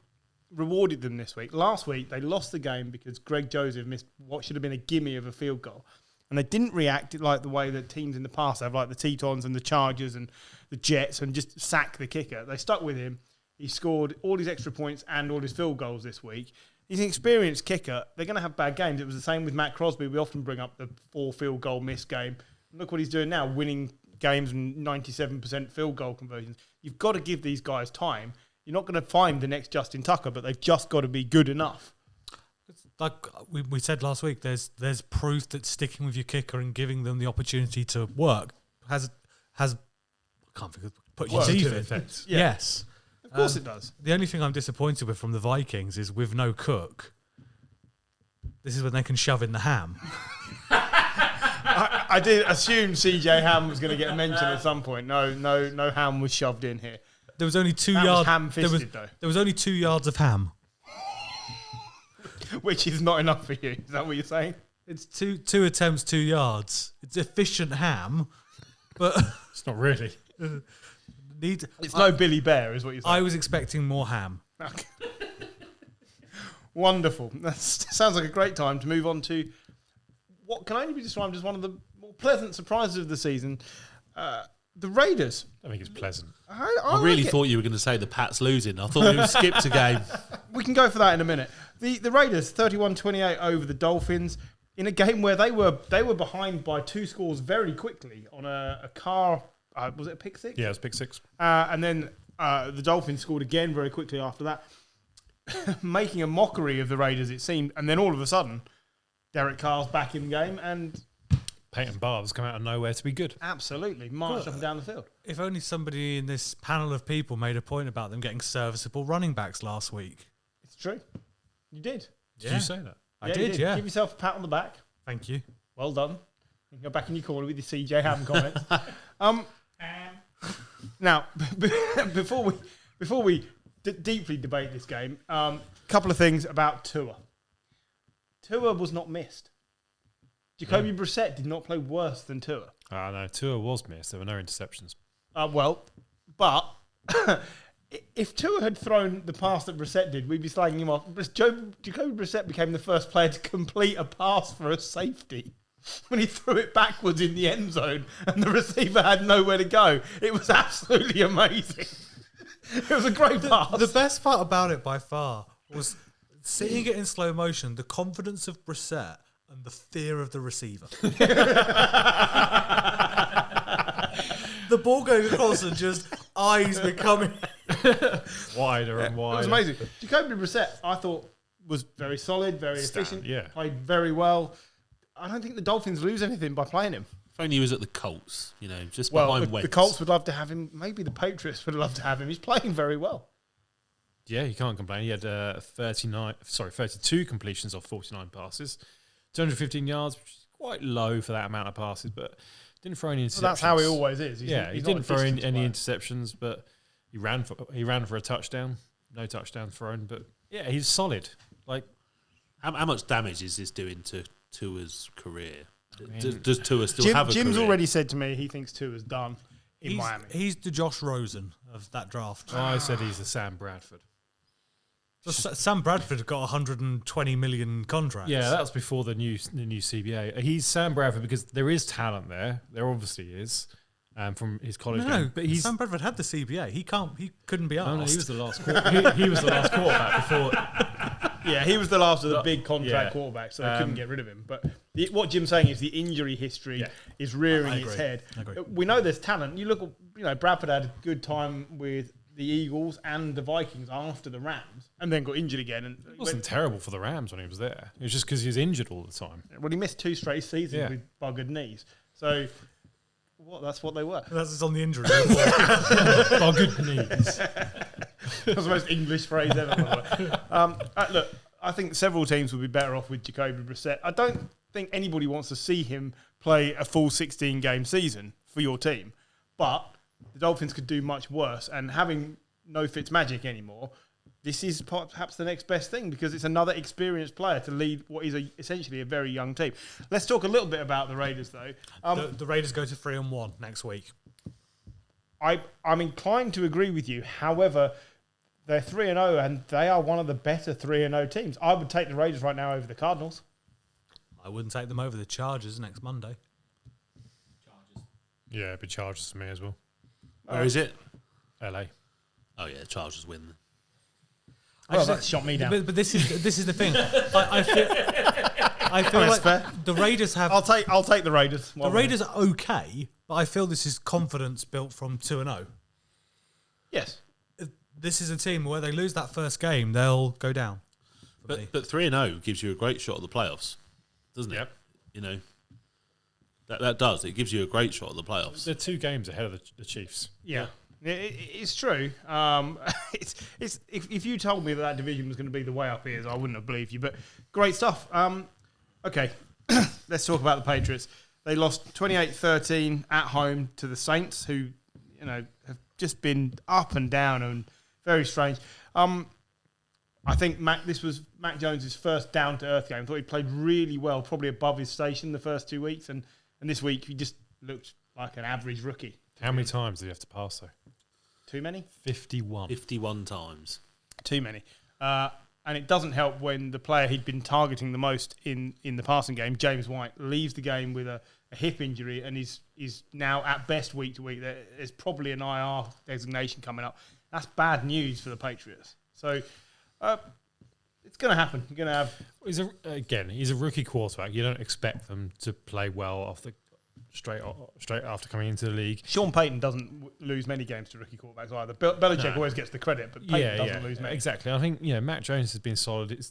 rewarded them this week. Last week, they lost the game because Greg Joseph missed what should have been a gimme of a field goal. And they didn't react like the way that teams in the past have, like the Tetons and the Chargers and the Jets, and just sack the kicker. They stuck with him. He scored all his extra points and all his field goals this week. He's an experienced kicker. They're going to have bad games. It was the same with Matt Crosby. We often bring up the 4 field goal miss game. Look what he's doing now, winning games and 97% field goal conversions. You've got to give these guys time. You're not going to find the next Justin Tucker, but they've just got to be good enough. Like we said last week, there's proof that sticking with your kicker and giving them the opportunity to work has I can't think of put your teeth in. Yeah. Yes. Of course it does. The only thing I'm disappointed with from the Vikings is with no Cook, this is when they can shove in the ham. I did assume CJ Ham was going to get a mention at some point. No Ham was shoved in here. There was only 2 That yards. was ham-fisted, though. There was only 2 yards of ham. Which is not enough for you. Is that what you're saying? It's two attempts, 2 yards. It's efficient ham, but It's not really. It's no Billy Bear, is what you're saying. I was expecting more ham. Okay. Wonderful. That sounds like a great time to move on to what can only be described as one of the more pleasant surprises of the season. The Raiders. I think it's pleasant. I really thought you were going to say the Pats losing. I thought we skipped a game. We can go for that in a minute. The Raiders 31-28 over the Dolphins in a game where they were behind by 2 scores very quickly on a car. Was it a pick six? Yeah, it was pick 6. And then the Dolphins scored again very quickly after that, making a mockery of the Raiders, it seemed. And then all of a sudden, Derek Carr's back in the game and Peyton Barber's come out of nowhere to be good. absolutely marched up and down the field. If only somebody in this panel of people made a point about them getting serviceable running backs last week. It's true. You did. Did you say that? I did, yeah. Give yourself a pat on the back. Thank you. Well done. You can go back in your corner with your CJ Ham comments. Now, before we deeply debate this game, a couple of things about Tua. Tua was not missed. Jacoby Brissett did not play worse than Tua. No, Tua was missed. There were no interceptions. But if Tua had thrown the pass that Brissett did, we'd be slagging him off. Jacoby Brissett became the first player to complete a pass for a safety when he threw it backwards in the end zone and the receiver had nowhere to go. It was absolutely amazing. It was a great pass. The best part about it by far was seeing it in slow motion, the confidence of Brissett and the fear of the receiver. The ball going across and just eyes becoming Wider and wider. It was amazing. Jacoby Brissett, I thought, was very solid, very efficient, played very well. I don't think the Dolphins lose anything by playing him. If only he was at the Colts, just behind Wentz. The Colts would love to have him. Maybe the Patriots would love to have him. He's playing very well. Yeah, you can't complain. He had 32 completions of 49 passes, 215 yards, which is quite low for that amount of passes, but didn't throw any interceptions. Well, that's how he always is. He didn't throw in any interceptions, but he ran for a touchdown. No touchdown thrown, but yeah, he's solid. Like, how much damage is this doing to Tua's career? Does Tua still have a Jim's career? already said to me he thinks Tua's done in Miami. He's the Josh Rosen of that draft. I said he's the Sam Bradford. Sam Bradford got 120 million contracts. Yeah, that was before the new CBA. He's Sam Bradford because there is talent there. There obviously is from his college game. But Sam Bradford had the CBA. He couldn't be asked. No, he was the last he was the last quarterback before. Yeah, he was the last of the big contract quarterbacks, so they couldn't get rid of him. But what Jim's saying is the injury history is rearing its head. I agree. We know there's talent. You look, Bradford had a good time with the Eagles and the Vikings after the Rams, and then got injured again. And It wasn't terrible for the Rams when he was there. It was just because he was injured all the time. Well, he missed 2 straight seasons with buggered knees. So that's what they were. That's just on the injury report. Buggered knees. That's the most English phrase ever. Look, I think several teams would be better off with Jacoby Brissett. I don't think anybody wants to see him play a full 16-game season for your team, but the Dolphins could do much worse. And having no Fitzmagic anymore, this is perhaps the next best thing because it's another experienced player to lead what is essentially a very young team. Let's talk a little bit about the Raiders, though. The Raiders go to 3-1 next week. I'm inclined to agree with you. However, they're 3-0 and they are one of the better 3-0 teams. I would take the Raiders right now over the Cardinals. I wouldn't take them over the Chargers next Monday. Yeah, it'd be Chargers for me as well. Where is it? LA. Oh yeah, Chargers win. Well, that shot me down. But this is the thing. I feel like fair. the Raiders have. I'll take the Raiders. The Raiders are okay, but I feel this is confidence built from 2-0. Yes. This is a team where they lose that first game, they'll go down. But 3-0 gives you a great shot at the playoffs, doesn't it? Yep. That does. It gives you a great shot at the playoffs. They're 2 games ahead of the Chiefs. Yeah. It's true. It's if you told me that division was going to be the way up here, I wouldn't have believed you. But great stuff. Okay, let's talk about the Patriots. They lost 28-13 at home to the Saints, who have just been up and down and very strange. I think this was Mac Jones' first down-to-earth game. I thought he played really well, probably above his station the first 2 weeks, and this week he just looked like an average rookie. How many times did he have to pass, though? Too many? 51. 51 times. Too many. And it doesn't help when the player he'd been targeting the most in the passing game, James White, leaves the game with a hip injury and is now at best week to week. There's probably an IR designation coming up. That's bad news for the Patriots. So it's going to happen. You're going to have... He's a rookie quarterback. You don't expect them to play well straight after coming into the league. Sean Payton doesn't lose many games to rookie quarterbacks either. Belichick always gets the credit, but Payton doesn't lose many. Exactly. I think Matt Jones has been solid.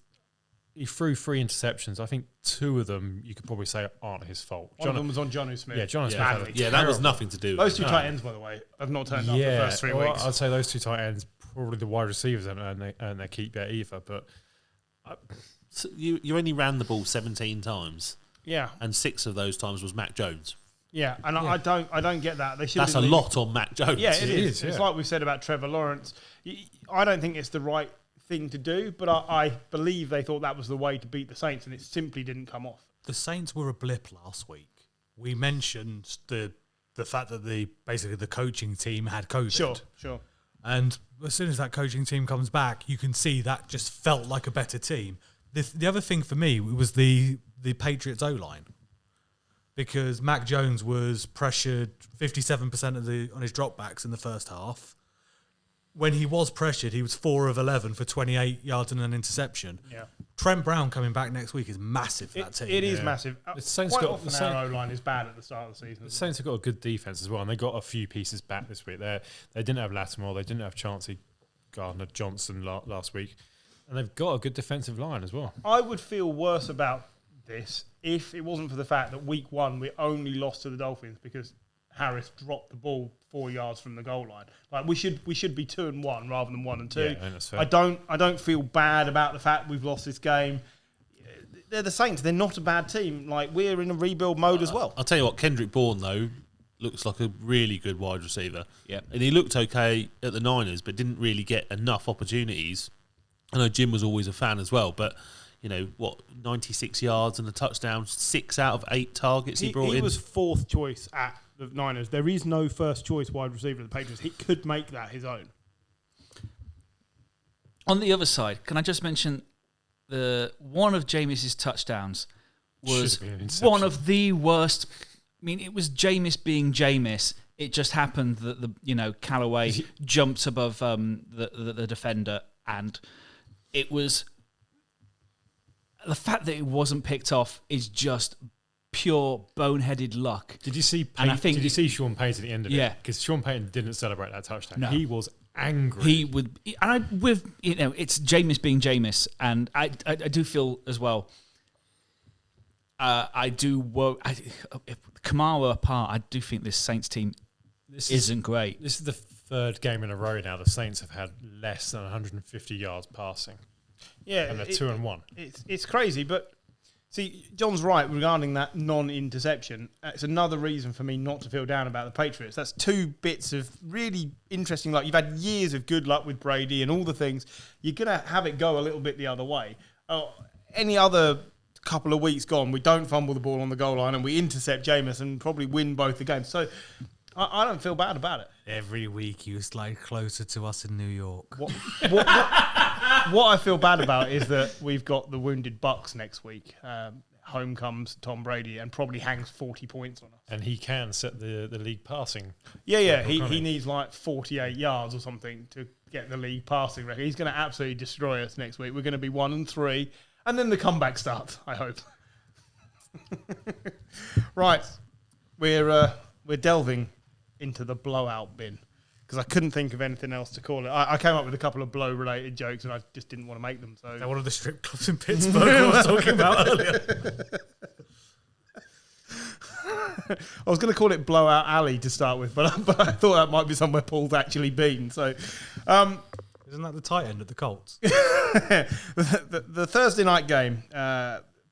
He threw 3 interceptions. I think 2 of them you could probably say aren't his fault. One of them was on Jonnu Smith. Yeah, Jonnu Smith. Yeah, that was nothing to do with those 2 tight ends, by the way, have not turned up the first 3 weeks. I'd say those 2 tight ends, probably the wide receivers don't earn their keep yet either. But so you only ran the ball 17 times. Yeah. And 6 of those times was Mac Jones. Yeah, and I don't get that. That's a lot on Mac Jones. Yeah, it is. It's like we've said about Trevor Lawrence. I don't think it's the right thing to do, but I believe they thought that was the way to beat the Saints, and it simply didn't come off. The Saints were a blip last week. We mentioned the fact that the coaching team had COVID. Sure. And as soon as that coaching team comes back, you can see that just felt like a better team. The other thing for me was the Patriots O-line. Because Mac Jones was pressured 57% on his dropbacks in the first half. When he was pressured, he was 4 of 11 for 28 yards and an interception. Yeah. Trent Brown coming back next week is massive for that team. It is massive. The Saints Quite often our O-line is bad at the start of the season. The Saints have got a good defense as well, and they got a few pieces back this week. They didn't have Lattimore, they didn't have Chauncey Gardner-Johnson last week, and they've got a good defensive line as well. I would feel worse about this if it wasn't for the fact that week 1 we only lost to the Dolphins because Harris dropped the ball 4 yards from the goal line. Like we should be 2-1 rather than 1-2. Yeah, that's fair. I don't feel bad about the fact we've lost this game. They're the Saints. They're not a bad team. Like we're in a rebuild mode as well. I'll tell you what, Kendrick Bourne though looks like a really good wide receiver. Yeah, and he looked okay at the Niners, but didn't really get enough opportunities. I know Jim was always a fan as well, but 96 yards and a touchdown, 6 out of 8 targets he brought in. He was 4th choice at the Niners. There is no first choice wide receiver at the Patriots. He could make that his own. On the other side, can I just mention one of Jameis's touchdowns was one of the worst. I mean, it was Jameis being Jameis. It just happened that Callaway jumped above the defender, and it was. The fact that it wasn't picked off is just pure boneheaded luck. Did you see? Did you see Sean Payton at the end of it? Yeah, because Sean Payton didn't celebrate that touchdown. No. He was angry. He would, it's Jameis being Jameis, and I do feel as well. Kamara apart, I do think this Saints team isn't great. This is the 3rd game in a row now. The Saints have had less than 150 yards passing. Yeah, and they're 2-1. It's crazy, but see, John's right regarding that non-interception. It's another reason for me not to feel down about the Patriots. That's 2 bits of really interesting luck. You've had years of good luck with Brady and all the things. You're going to have it go a little bit the other way. Any other couple of weeks gone, we don't fumble the ball on the goal line and we intercept Jameis and probably win both the games. So I don't feel bad about it. Every week you slide closer to us in New York. What I feel bad about is that we've got the wounded Bucks next week. Home comes Tom Brady and probably hangs 40 points on us. And he can set the league passing. Yeah. He needs like 48 yards or something to get the league passing record. He's going to absolutely destroy us next week. We're going to be 1-3, and then the comeback starts, I hope. Right. We're delving into the blowout bin. Because I couldn't think of anything else to call it. I came up with a couple of blow-related jokes, and I just didn't want to make them. So is that one of the strip clubs in Pittsburgh I was talking about earlier? I was going to call it Blowout Alley to start with, but I thought that might be somewhere Paul's actually been. So, isn't that the tight end of the Colts? the Thursday night game,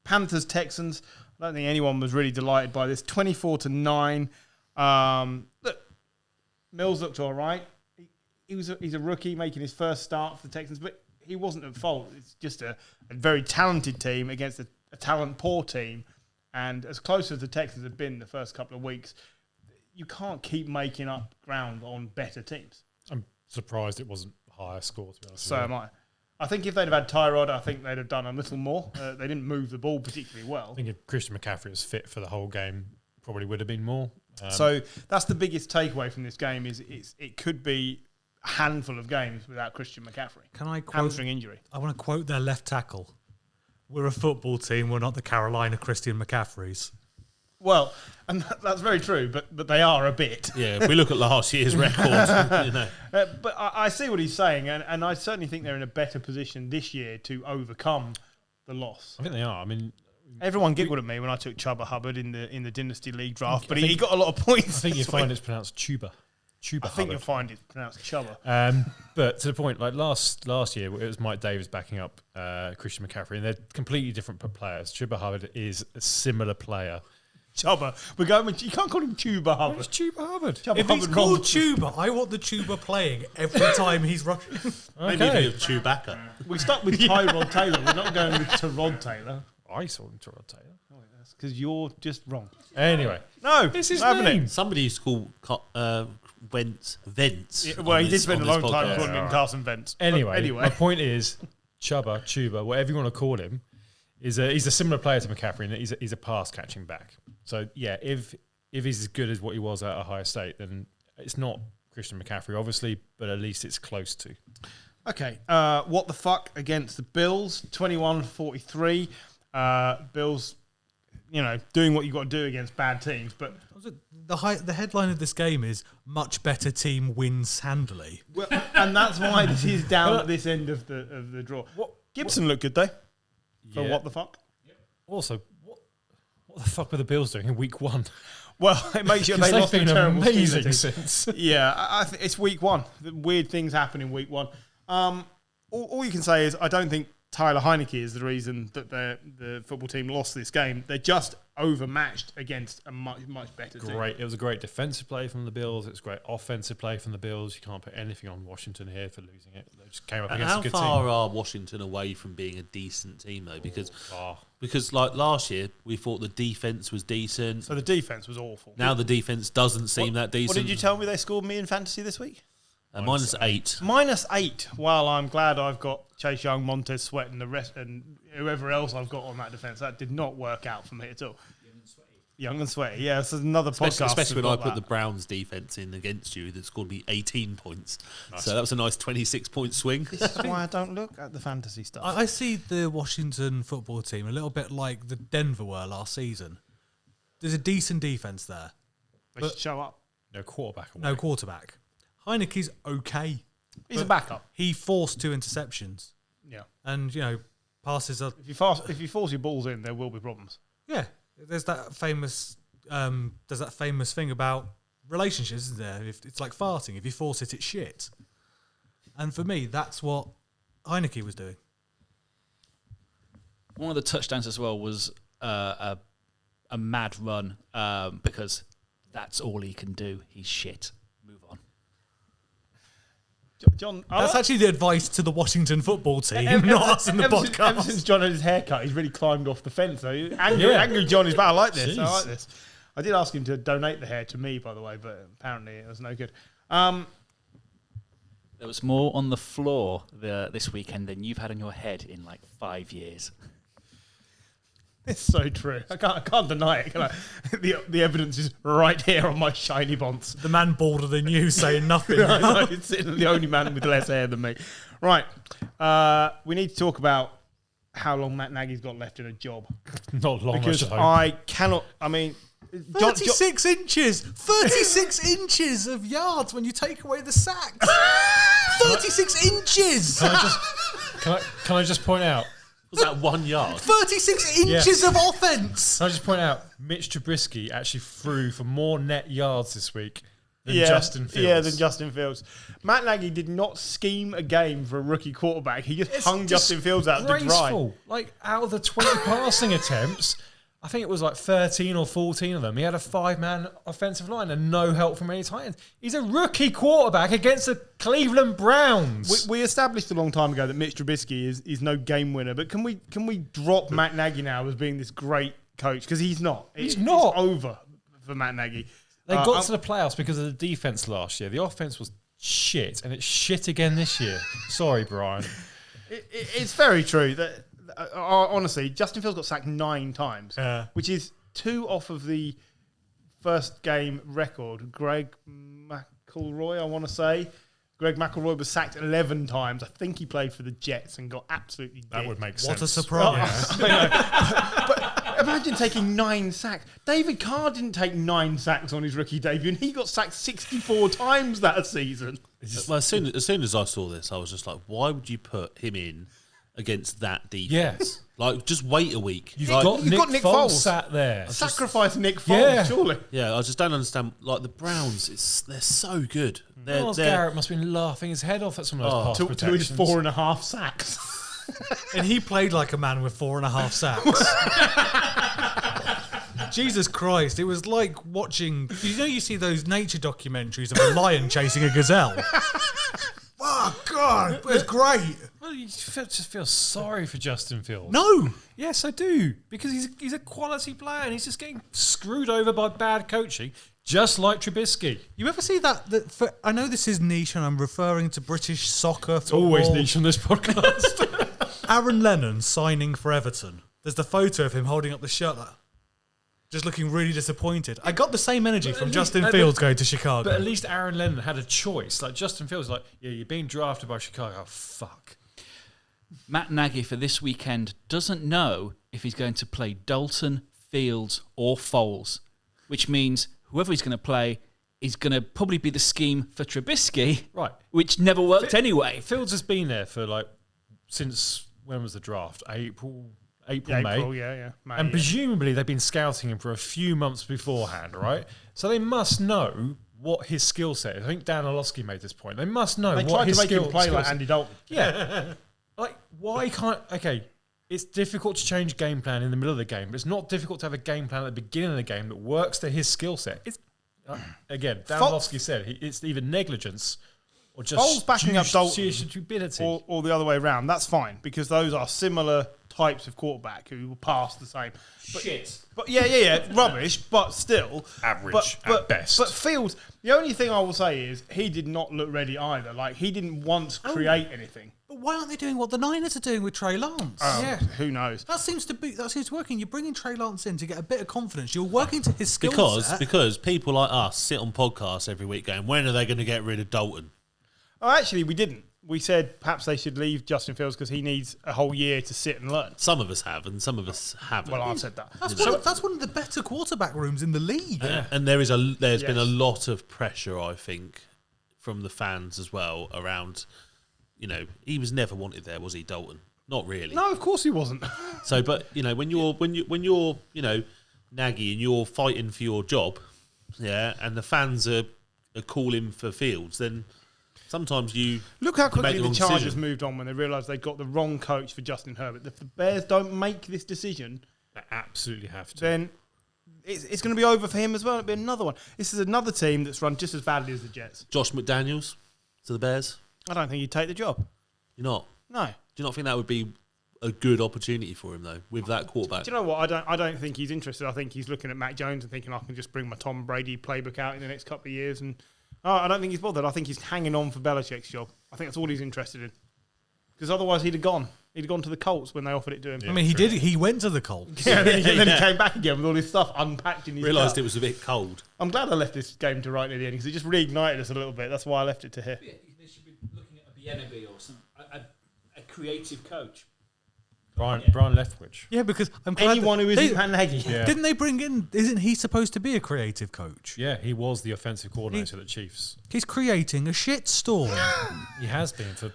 Panthers Texans. I don't think anyone was really delighted by this. 24-9. Look. Mills looked all right. He's a rookie making his first start for the Texans, but he wasn't at fault. It's just a very talented team against a talent-poor team. And as close as the Texans have been the first couple of weeks, you can't keep making up ground on better teams. I'm surprised it wasn't a higher score, to be honest. So am I. I think if they'd have had Tyrod, I think they'd have done a little more. They didn't move the ball particularly well. I think if Christian McCaffrey was fit for the whole game, probably would have been more. So that's the biggest takeaway from this game is it could be a handful of games without Christian McCaffrey. Can I quote? Hamstring injury. I want to quote their left tackle. We're a football team. We're not the Carolina Christian McCaffreys. Well, and that's very true, but they are a bit. Yeah, if we look at last year's record, But I see what he's saying, and I certainly think they're in a better position this year to overcome the loss. I think they are. I mean, everyone giggled at me when I took Chuba Hubbard in the Dynasty League draft, but he got a lot of points. I think you find it's pronounced Chuba. I think you'll find it's pronounced Chuba. But to the point, like last year, it was Mike Davis backing up Christian McCaffrey, and they're completely different players. Chuba Hubbard is a similar player. Chuba. We're going with, you can't call him Chuba Hubbard. It's Chuba Hubbard. Chuba If he's Hubbard called rolls- Tuba, I want the Tuba playing every time he's rushing. maybe Okay. with Chewbacca. We stuck with Tyrod Taylor. We're not going with Tyrod Taylor. I saw him to Rod Taylor. That's because you're just wrong. Anyway, No, it's his not happening. name. Somebody used to call Vents. Yeah, well, he did spend a long time podcast. calling him Carson Vents. Anyway, But my point is, Chuba, whatever you want to call him, he's a similar player to McCaffrey, and he's a pass catching back. So yeah, if he's as good as what he was at Ohio State, then it's not Christian McCaffrey, obviously, but at least it's close to. Okay, what the fuck against the Bills? 21-43. Bills, doing what you've got to do against bad teams, but The headline of this game is "Much better team wins handily." well, and that's why this is down at this end of the draw. Gibson looked good though. For Yeah. what the fuck? Also, what the fuck were the Bills doing in week one? Well, it makes you they They've lost a been terrible amazing team. since. Yeah, I think it's week one. The weird things happen in week one. All you can say is I don't think Tyler Heineke is the reason that the football team lost this game. They're just overmatched against a much better team. Great. It was a great defensive play from the Bills. It was a great offensive play from the Bills. You can't put anything on Washington here for losing it. They just came up And against how a good far team. are Washington away from being a decent team though? Because like last year, we thought the defense was decent. So the defense was awful. Now the defense doesn't seem that decent. What did you tell me they scored me in fantasy this week? -8. -8. Well, I'm glad I've got Chase Young, Montez Sweat, and the rest, and whoever else I've got on that defense. That did not work out for me at all. Young and sweaty. Yeah, this is another podcast. Especially when I about put the that. Browns defense in against you, that scored me 18 points. So that was a nice 26-point swing. This is why I don't look at the fantasy stuff. I see the Washington football team a little bit like the Denver were last season. There's a decent defense there. They should show up. No quarterback away. No quarterback. Heineke's okay. He's a backup. He forced 2 interceptions, Yeah. and passes are If you force your balls in, there will be problems. yeah. There's that famous thing about relationships, isn't there? If it's like farting. If you force it, it's shit. And for me, that's what Heineke was doing. One of the touchdowns as well was a mad run because that's all he can do. He's shit. Move on. John, That's actually the advice to the Washington football team, not us in the ever podcast. since John had his haircut, he's really climbed off the fence. Though. Angry John is bad. I like this. I Jeez. like this. I did ask him to donate the hair to me, by the way, but apparently it was no good. There was more on the floor this weekend than you've had on your head in like 5 years. It's so true. I can't deny it. Can I? The evidence is right here on my shiny bonds. The man bolder than you saying nothing. I know, it's the only man with less hair than me. Right. We need to talk about how long Matt Nagy's got left in a job. Not long, Because I I cannot... I mean... 36 inches! 36 inches of yards when you take away the sacks! 36 inches! Can I just point out? Was that 1 yard? 36 inches of offense! Can I just point out? Mitch Trubisky actually threw for more net yards this week than Justin Fields. Yeah, than Justin Fields. Matt Nagy did not scheme a game for a rookie quarterback. He just hung Justin Fields out to dry. Disgraceful. Like, out of the 20 passing attempts, I think it was like 13 or 14 of them. He had a 5-man offensive line and no help from any tight ends. He's a rookie quarterback against the Cleveland Browns. We established a long time ago that Mitch Trubisky is no game winner, but can we drop Matt Nagy now as being this great coach? Because he's not. He's not. It's over for Matt Nagy. They got to the playoffs because of the defense last year. The offense was shit, and it's shit again this year. Sorry, Brian. It's very true that honestly, Justin Fields got sacked 9 times, which is 2 off of the first game record. Greg McElroy, I want to say. Greg McElroy was sacked 11 times. I think he played for the Jets and got absolutely dead. That would make sense. What a surprise. But imagine taking 9 sacks. David Carr didn't take 9 sacks on his rookie debut, and he got sacked 64 times that season. Well, as soon as I saw this, I was just like, why would you put him in against that defense? Yes. Like, just wait a week. You've Like, got Nick Nick Foles Foles sat there. Sacrifice Nick Foles, Yeah. surely. yeah, I just don't understand. Like, the Browns, they're so good. Miles Garrett must have been laughing his head off at some of those pass To his protections. 4.5 sacks. And he played like a man with 4.5 sacks. Jesus Christ. It was like watching... You see those nature documentaries of a lion chasing a gazelle? Oh, God. It was great. Well, you just feel sorry for Justin Fields. No. Yes, I do. Because he's a quality player and he's just getting screwed over by bad coaching, just like Trubisky. You ever see that I know this is niche and I'm referring to British soccer. It's always niche on this podcast. Aaron Lennon signing for Everton. There's the photo of him holding up the shirt, just looking really disappointed. I got the same energy from Justin Fields going to Chicago. But at least Aaron Lennon had a choice. Like Justin Fields, like, yeah, you're being drafted by Chicago. Oh, fuck. Matt Nagy for this weekend doesn't know if he's going to play Dalton, Fields, or Foles, which means whoever he's going to play is going to probably be the scheme for Trubisky, Right. which never worked anyway. Fields has been there for since when was the draft? April, May. May, And presumably they've been scouting him for a few months beforehand, right? So they must know what his skill set is. I think Dan Orlovsky made this point. They must know They what tried his to make him skill play skill like set- Andy Dalton. Yeah. Like, why can't... Okay, it's difficult to change game plan in the middle of the game, but it's not difficult to have a game plan at the beginning of the game that works to his skill set. It's again, Dan Orlovsky said it's either negligence or just Foles backing up Dalton stupidity. or the other way around. That's fine, because those are similar types of quarterback who will pass the same. Shit. But yeah, rubbish, but still Average at best. But Fields, the only thing I will say is he did not look ready either. Like, he didn't once create anything. But why aren't they doing what the Niners are doing with Trey Lance? Yeah. Who knows? That seems working. You're bringing Trey Lance in to get a bit of confidence. You're working to his skill set. Because people like us sit on podcasts every week going, when are they going to get rid of Dalton? Oh, actually, we didn't. We said perhaps they should leave Justin Fields because he needs a whole year to sit and learn. Some of us have, and some of us haven't. Well, I've said that. That's one of the better quarterback rooms in the league. And there's Yes. been a lot of pressure, I think, from the fans as well around. He was never wanted there, was he, Dalton? Not really. No, of course he wasn't. So, but when you're Nagy and you're fighting for your job, yeah, and the fans are calling for Fields, then sometimes you Look how quickly make the wrong Chargers decision. moved on when they realised they got the wrong coach for Justin Herbert. If the Bears don't make this decision, They absolutely have to. then it's going to be over for him as well. It'll be another one. This is another team that's run just as badly as the Jets. Josh McDaniels to the Bears. I don't think he'd take the job. You're not. No. Do you not think that would be a good opportunity for him though, with that quarterback? Do you know what? I don't think he's interested. I think he's looking at Mac Jones and thinking I can just bring my Tom Brady playbook out in the next couple of years. And I don't think he's bothered. I think he's hanging on for Belichick's job. I think that's all he's interested in. Because otherwise he'd have gone. He'd have gone to the Colts when they offered it to him. I mean, he did. He went to the Colts. Yeah, then he came back again with all his stuff unpacked in his Realised car. it was a bit cold. I'm glad I left this game to right near the end because it just reignited us a little bit. That's why I left it to here. They should be looking at a Bieniemy or something, a creative coach. Brian Leftwich. Yeah, because I'm glad Anyone who isn't Matt Nagy. Yeah. Didn't they bring in? Isn't he supposed to be a creative coach? Yeah, he was the offensive coordinator at the Chiefs. He's creating a shitstorm. He has been for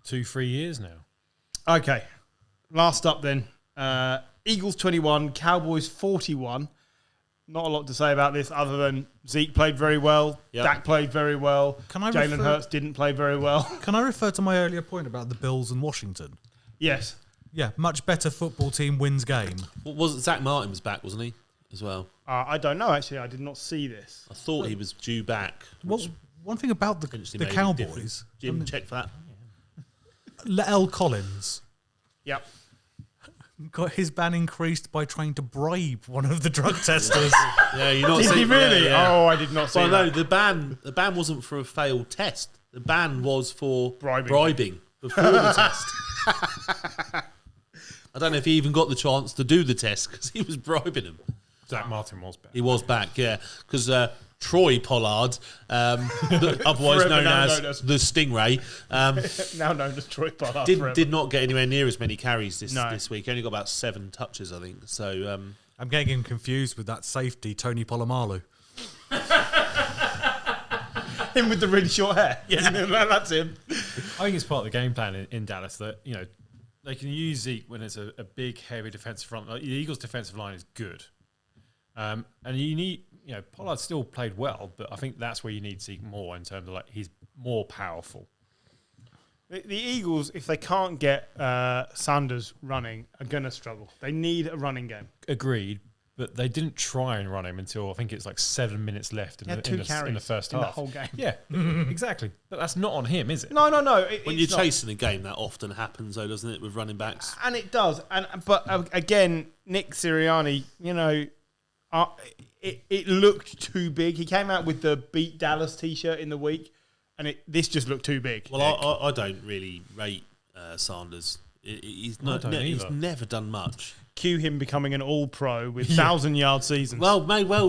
2-3 years now. Okay. Last up then. Eagles 21, Cowboys 41. Not a lot to say about this other than Zeke played very well. Yep. Dak played very well. Can I Jalen refer- Hurts didn't play very well. Can I refer to my earlier point about the Bills and Washington? Yes. Yeah, much better football team wins game. What was it? Zach Martin was back, wasn't he? As well. I don't know, actually. I did not see this. I thought he was due back. Well, one thing about the Potentially made a Cowboys, difference. Jim, check for that. Lael Collins Yep. got his ban increased by trying to bribe one of the drug testers. Yeah, you're not Did he seeing really? Yeah, yeah. Oh, I did not see Well, that. no, the ban wasn't for a failed test. The ban was for Bribing. bribing before the test. I don't know if he even got the chance to do the test because he was bribing him. Zach Martin was back. He was back, yeah, because Troy Pollard, otherwise known as the Stingray, Now known as Troy Pollard. did not get anywhere near as many carries this week. He only got about 7 touches, I think. So I'm getting him confused with that safety, Tony Polamalu. Him with the really short hair. Yeah, that's him. I think it's part of the game plan in Dallas that, you know, they can use Zeke when it's a big, heavy defensive front. Like, the Eagles' defensive line is good. And you need, you know, Pollard still played well, but I think that's where you need Zeke more in terms of, like, he's more powerful. The Eagles, if they can't get Sanders running, are going to struggle. They need a running game. Agreed, but they didn't try and run him until I think it's like 7 minutes left in the first half. The whole game. Yeah, exactly. But that's not on him, is it? No. when you're chasing a game, that often happens, though, doesn't it, with running backs? And it does. But again, Nick Sirianni, you know, it looked too big. He came out with the Beat Dallas T-shirt in the week, and this just looked too big. Well, I don't really rate Sanders. He's never done much. Cue him becoming an all-pro with 1,000-yard seasons. Well,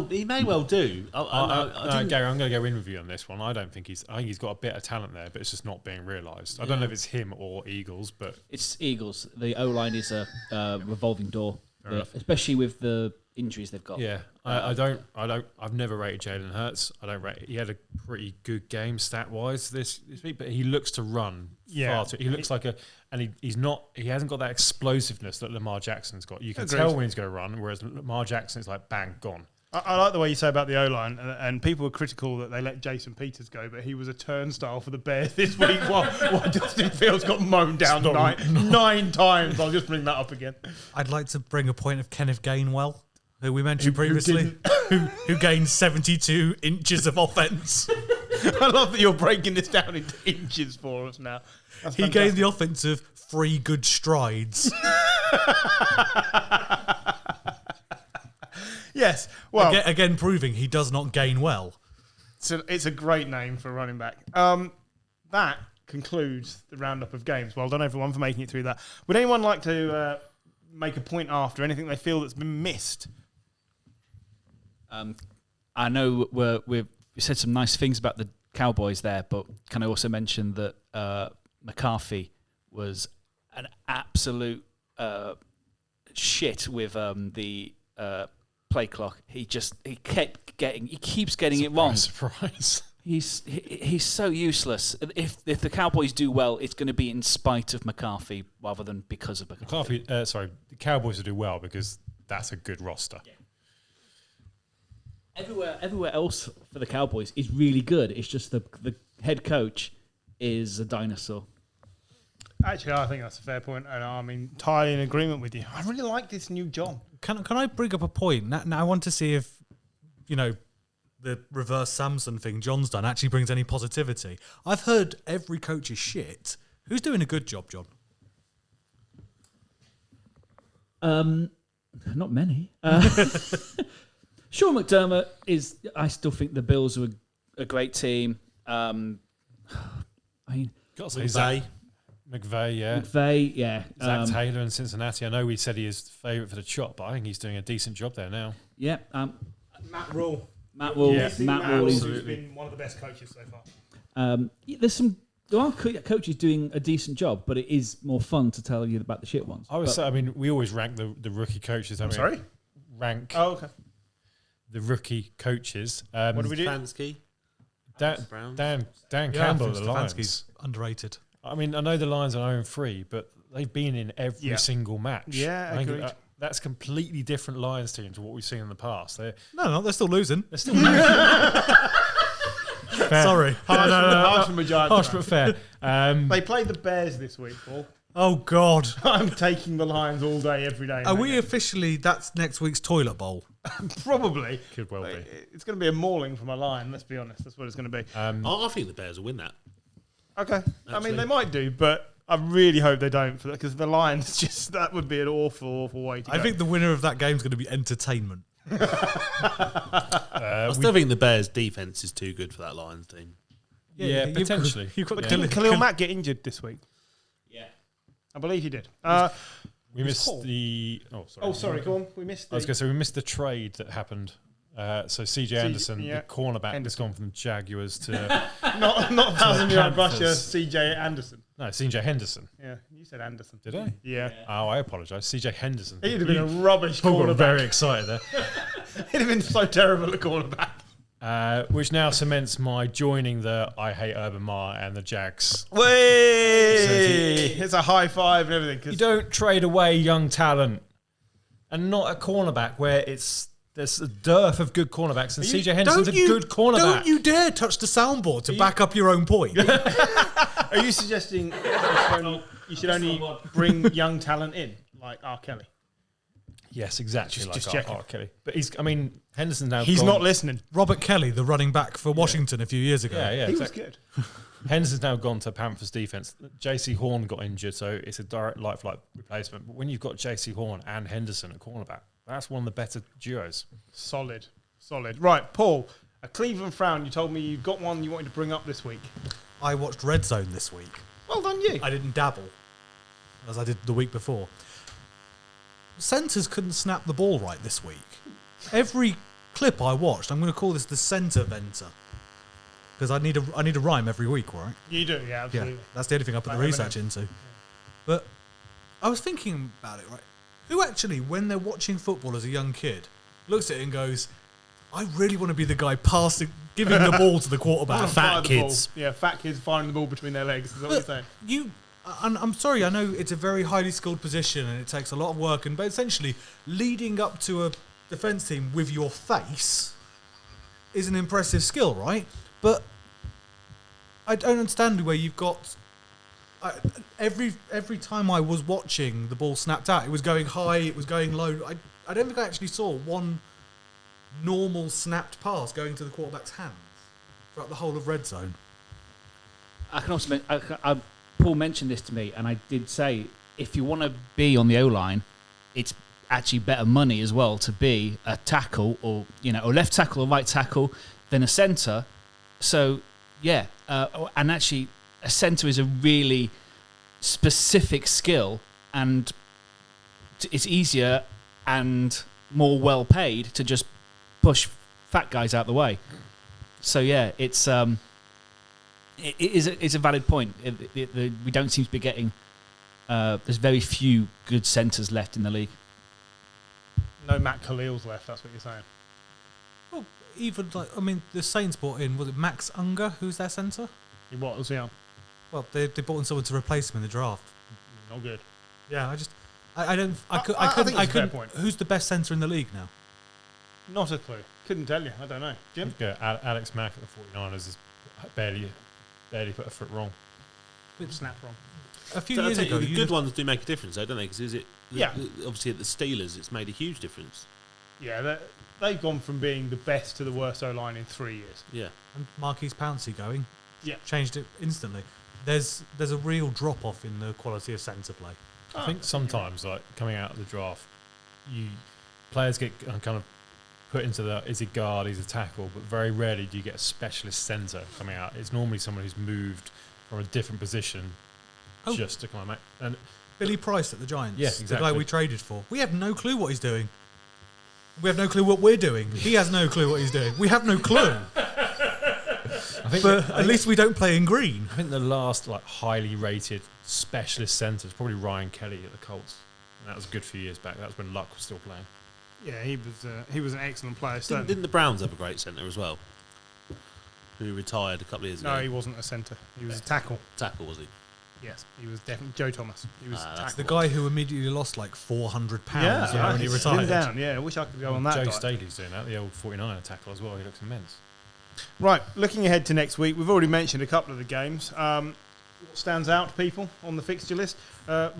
he may well do. Gary, I'm going to go in with you on this one. I think he's got a bit of talent there, but it's just not being realised. I don't know if it's him or Eagles, but It's Eagles. The O-line is a revolving door, especially with the injuries they've got. yeah, I've never rated Jalen Hurts. He had a pretty good game stat-wise this week, but he looks to run far too. He looks like he hasn't got that explosiveness that Lamar Jackson's got. You can tell when he's going to run, whereas Lamar Jackson's like bang, gone. I like the way you say about the O-line, and people were critical that they let Jason Peters go, but he was a turnstile for the Bears this week while Justin Fields got mown down nine times. I'll just bring that up again. I'd like to bring a point of Kenneth Gainwell, who we mentioned previously, who gained 72 inches of offense. I love that you're breaking this down into inches for us now. He gained the offensive 3 good strides. Yes. Well, again, proving he does not gain well. It's a great name for a running back. That concludes the roundup of games. Well done, everyone, for making it through that. Would anyone like to make a point after anything they feel that's been missed? I know we said some nice things about the Cowboys there, but can I also mention that McCarthy was an absolute shit with the play clock. He keeps getting it wrong. Surprise. He's so useless. If the Cowboys do well, it's going to be in spite of McCarthy rather than because of McCarthy. The Cowboys will do well because that's a good roster. Yeah. Everywhere else for the Cowboys is really good. It's just the head coach is a dinosaur. Actually, I think that's a fair point, and I'm entirely in agreement with you. I really like this new job. Can I bring up a point? Now I want to see if, you know, the reverse Samson thing John's done actually brings any positivity. I've heard every coach is shit. Who's doing a good job, John? Not many. Sean McDermott is. I still think the Bills are a great team. Zay, McVay, yeah. Zach Taylor in Cincinnati. I know we said he is the favourite for the chop, but I think he's doing a decent job there now. Yeah. Matt Rule. Matt Rule has been one of the best coaches so far. There are coaches doing a decent job, but it is more fun to tell you about the shit ones. We always rank the rookie coaches. Sorry? Rank. Oh, okay. The rookie coaches. What do we do? Stefanski. Dan Campbell of the Lions. Stefanski's underrated. I mean, I know the Lions are 0-3, but they've been in every single match. Yeah, I think agreed. that's completely different Lions team to what we've seen in the past. They're still losing. They're still losing. Sorry. Harsh from a Giants harsh fan. but fair. They played the Bears this week, Paul. Oh, God. I'm taking the Lions all day, every day. Are we officially, that's next week's toilet bowl? Probably. Could well be. It's going to be a mauling from a Lion, let's be honest. That's what it's going to be. I think the Bears will win that. Okay. Absolutely. I mean, they might do, but I really hope they don't, because the Lions that would be an awful way to go. I think the winner of that game is going to be entertainment. I still think the Bears' defense is too good for that Lions team. Yeah, potentially. You've got Khalil Mack get injured this week. Yeah. I believe you did. We missed Paul. the. Oh, sorry. Oh, sorry, go on. We missed I was going to say we missed the trade that happened. So CJ Anderson, yeah. the cornerback, has Henderson. gone from the Jaguars to not 1,000-yard Panthers. rusher, CJ Anderson. no CJ Henderson. Yeah, you said Anderson. Did I? Yeah. Oh, I apologise. CJ Henderson. He'd have been a rubbish Paul got cornerback. very excited there. He'd have been so terrible at cornerback. Which now cements my joining the I hate Urban Meyer and the Jags. Way! It's a high five and everything. 'cause You don't trade away young talent, and not a cornerback where there's a dearth of good cornerbacks, and CJ Henderson's a good cornerback. Don't you dare touch the soundboard to back up your own point. Are you suggesting you should only bring young talent in, like R. Kelly? Yes, exactly. Just like checking. R. Kelly, but Henderson's now. He's gone. not listening. Robert Kelly, the running back for Washington a few years ago. Yeah, He exactly. was good. Henderson's now gone to Panthers defense. JC Horn got injured, so it's a direct life replacement. But when you've got JC Horn and Henderson at cornerback, that's one of the better duos. Solid. Right, Paul, a Cleveland frown. You told me you got one you wanted to bring up this week. I watched Red Zone this week. Well done, you. I didn't dabble, as I did the week before. Centres couldn't snap the ball right this week. Every clip I watched, I'm going to call this the centre venter. Because I need a rhyme every week, right? You do, yeah, absolutely. Yeah, that's the only thing I put Like the research Eminem. into. But I was thinking about it, right? Who actually, when they're watching football as a young kid, looks at it and goes, I really want to be the guy giving the ball to the quarterback. Fire the kids. ball. Yeah, fat kids firing the ball between their legs. Is that what you're saying? I'm sorry, I know it's a very highly skilled position and it takes a lot of work, but essentially leading up to a defence team with your face is an impressive skill, right? But I don't understand where you've got... every time I was watching the ball snapped out, it was going high, it was going low. I don't think I actually saw one normal snapped pass going to the quarterback's hands throughout the whole of Red Zone. I can also Paul mentioned this to me, and I did say if you want to be on the O-line, it's actually better money as well to be a tackle or a left tackle or right tackle than a centre. So yeah, and actually a centre is a really specific skill, and it's easier and more well paid to just push fat guys out the way. So yeah, it's a valid point. We don't seem to be getting. There's very few good centres left in the league. No Matt Khalil's left, that's what you're saying. Well, even the Saints brought in, was it Max Unger, who's their centre? He was, yeah. Well, they brought in someone to replace him in the draft. Not good. Yeah, I think it's a fair point. Who's the best centre in the league now? Not a clue. Couldn't tell you. I don't know. Jim? Yeah, Alex Mack at the 49ers has barely put a foot wrong. Snap wrong. A few So years ago, the good ones do make a difference, though, don't they? Because Yeah. obviously at the Steelers, it's made a huge difference. Yeah, they've gone from being the best to the worst O-line in 3 years. Yeah. and Marquise Pouncey going, Yeah. changed it instantly. There's a real drop off in the quality of centre play. I think sometimes, like coming out of the draft, players get kind of put into is he guard, he's a tackle, but very rarely do you get a specialist centre coming out. It's normally someone who's moved from a different position just to come out. And Billy Price at the Giants, Yeah, the exactly. guy we traded for. We have no clue what he's doing. We have no clue what we're doing. He has no clue what he's doing. We have no clue. But at least we don't play in green. I think the last highly rated specialist centre is probably Ryan Kelly at the Colts. And that was a good few years back. That was when Luck was still playing. Yeah, he was an excellent player. Didn't the Browns have a great centre as well? Who retired a couple of years ago? No, he wasn't a centre. He was a tackle. Tackle, was he? Yes, he was definitely Joe Thomas. He was a that's tackle. The guy who immediately lost like 400 pounds Yeah, when he he's retired. slimmed down. Yeah, I wish I could go on that Joe diet. Staley's doing that, the old 49er tackle as well. He looks immense. Right, looking ahead to next week, we've already mentioned a couple of the games. What stands out to people on the fixture list?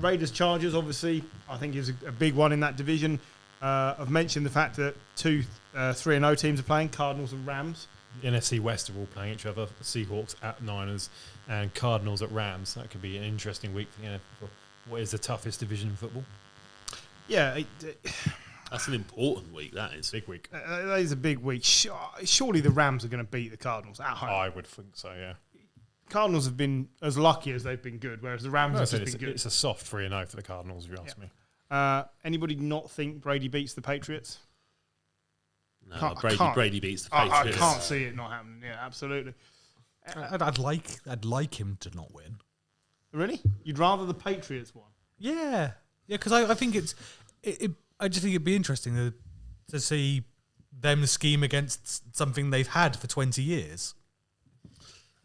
Raiders Chargers, obviously, I think is a big one in that division. I've mentioned the fact that two 3-0 teams are playing, Cardinals and Rams. The NFC West are all playing each other. Seahawks at Niners and Cardinals at Rams. That could be an interesting week for what is the toughest division in football. Yeah, That's an important week, that is. Big week. that is a big week. Surely the Rams are going to beat the Cardinals at home. I would think so, yeah. Cardinals have been as lucky as they've been good, whereas the Rams have just been good. It's a soft 3-0 for the Cardinals, if you ask me. Anybody not think Brady beats the Patriots? No, Brady beats the I Patriots. can't see it not happening. Yeah, absolutely. I'd like him to not win. Really? You'd rather the Patriots won? Yeah, because I think I just think it'd be interesting to see them scheme against something they've had for 20 years.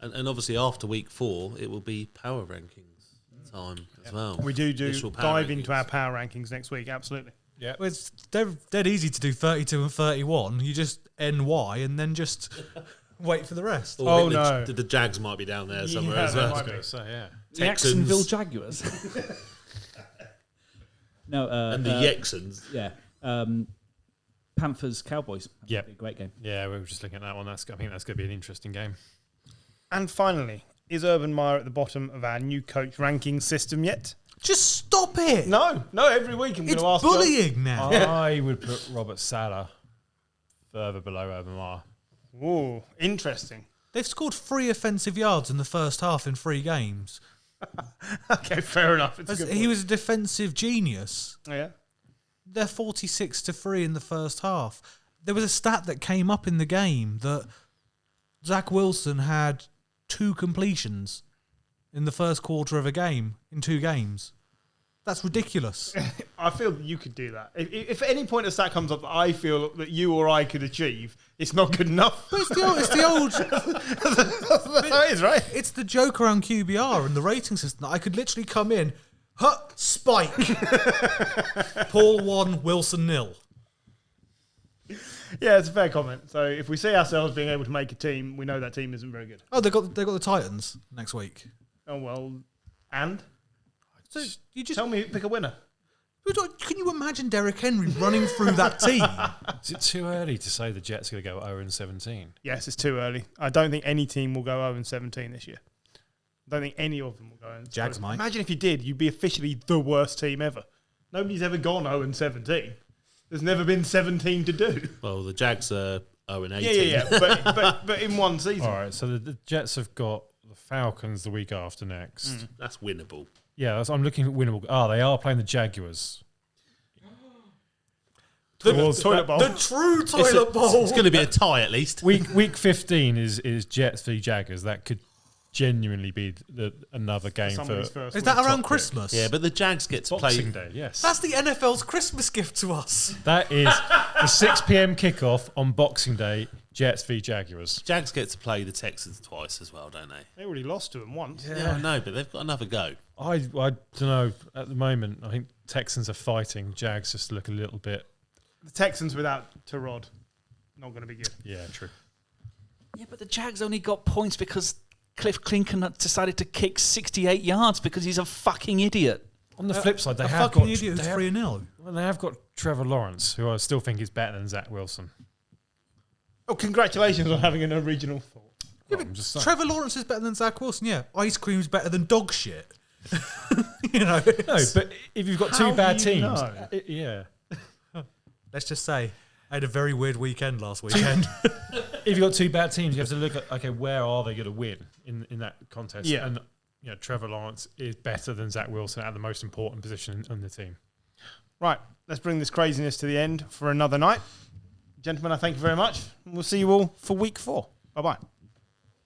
And obviously after week 4, it will be power rankings time as well. We do Literal power dive rankings. into our power rankings next week. Absolutely. Yeah. Well, it's dead easy to do 32 and 31. You just NY and then just wait for the rest. Or I think the Jags might be down there somewhere as well. Yeah. Jacksonville Jaguars. No, And the Yexons. Yeah. Panthers Cowboys. Yeah. Be a great game. Yeah, we were just looking at that one. I think that's going to be an interesting game. And finally, is Urban Meyer at the bottom of our new coach ranking system yet? Just stop it. No. Every week I'm going It's to ask. bullying now. I would put Robert Saleh further below Urban Meyer. Ooh, interesting. They've scored 3 offensive yards in the first half in 3 games. Okay, fair enough. It's a good He point. was a defensive genius. Yeah. They're 46-3 in the first half. There was a stat that came up in the game that Zach Wilson had 2 completions in the first quarter of a game in 2 games. That's ridiculous. I feel that you could do that. If at any point a stat comes up that I feel that you or I could achieve, it's not good enough. But it's the old. That's how it is, right? It's the joke around QBR and the rating system. I could literally come in, spike. Paul 1, Wilson 0. Yeah, it's a fair comment. So if we see ourselves being able to make a team, we know that team isn't very good. Oh, they got the Titans next week. Oh, well, and? So you just Tell me, pick a winner. can you imagine Derrick Henry running through that team? Is it too early to say the Jets are going to go 0-17? Yes, it's too early. I don't think any team will go 0-17 this year. I don't think any of them will go 0-17. Jags might. Imagine if you did, you'd be officially the worst team ever. Nobody's ever gone 0-17. There's never been 17 to do. Well, the Jags are 0-18. Yeah. But in one season. All right, so the Jets have got the Falcons the week after next. That's winnable. Yeah, I'm looking at winnable. They are playing the Jaguars. Toilet bowl. The true toilet bowl. It's going to be a tie at least. Week 15 is Jets v Jaguars. That could genuinely be another game Somebody's for first Is win. that around Top Christmas? Yeah, but the Jags get to Boxing play. Day. Yes, That's the NFL's Christmas gift to us. that is the 6 p.m. kickoff on Boxing Day. Jets v Jaguars. Jags get to play the Texans twice as well, don't they? They already lost to them once. Yeah, I know, but they've got another go. I don't know. At the moment, I think Texans are fighting. Jags just look a little bit. The Texans without Tyrod, not going to be good. Yeah, true. Yeah, but the Jags only got points because Cliff Clinton decided to kick 68 yards because he's a fucking idiot. On the flip side, they A have fucking got idiot who's 3-0. they have got Trevor Lawrence, who I still think is better than Zach Wilson. Oh, congratulations on having an original thought. Well, I'm just saying. Trevor Lawrence is better than Zach Wilson. Yeah, ice cream's better than dog shit. You know. No, but if you've got How two bad do you teams, know? yeah. Let's just say I had a very weird weekend last weekend. If you've got two bad teams, you have to look at where are they going to win in that contest. Yeah. And Trevor Lawrence is better than Zach Wilson at the most important position on the team. Right, let's bring this craziness to the end for another night. Gentlemen, I thank you very much. We'll see you all for week 4. Bye-bye.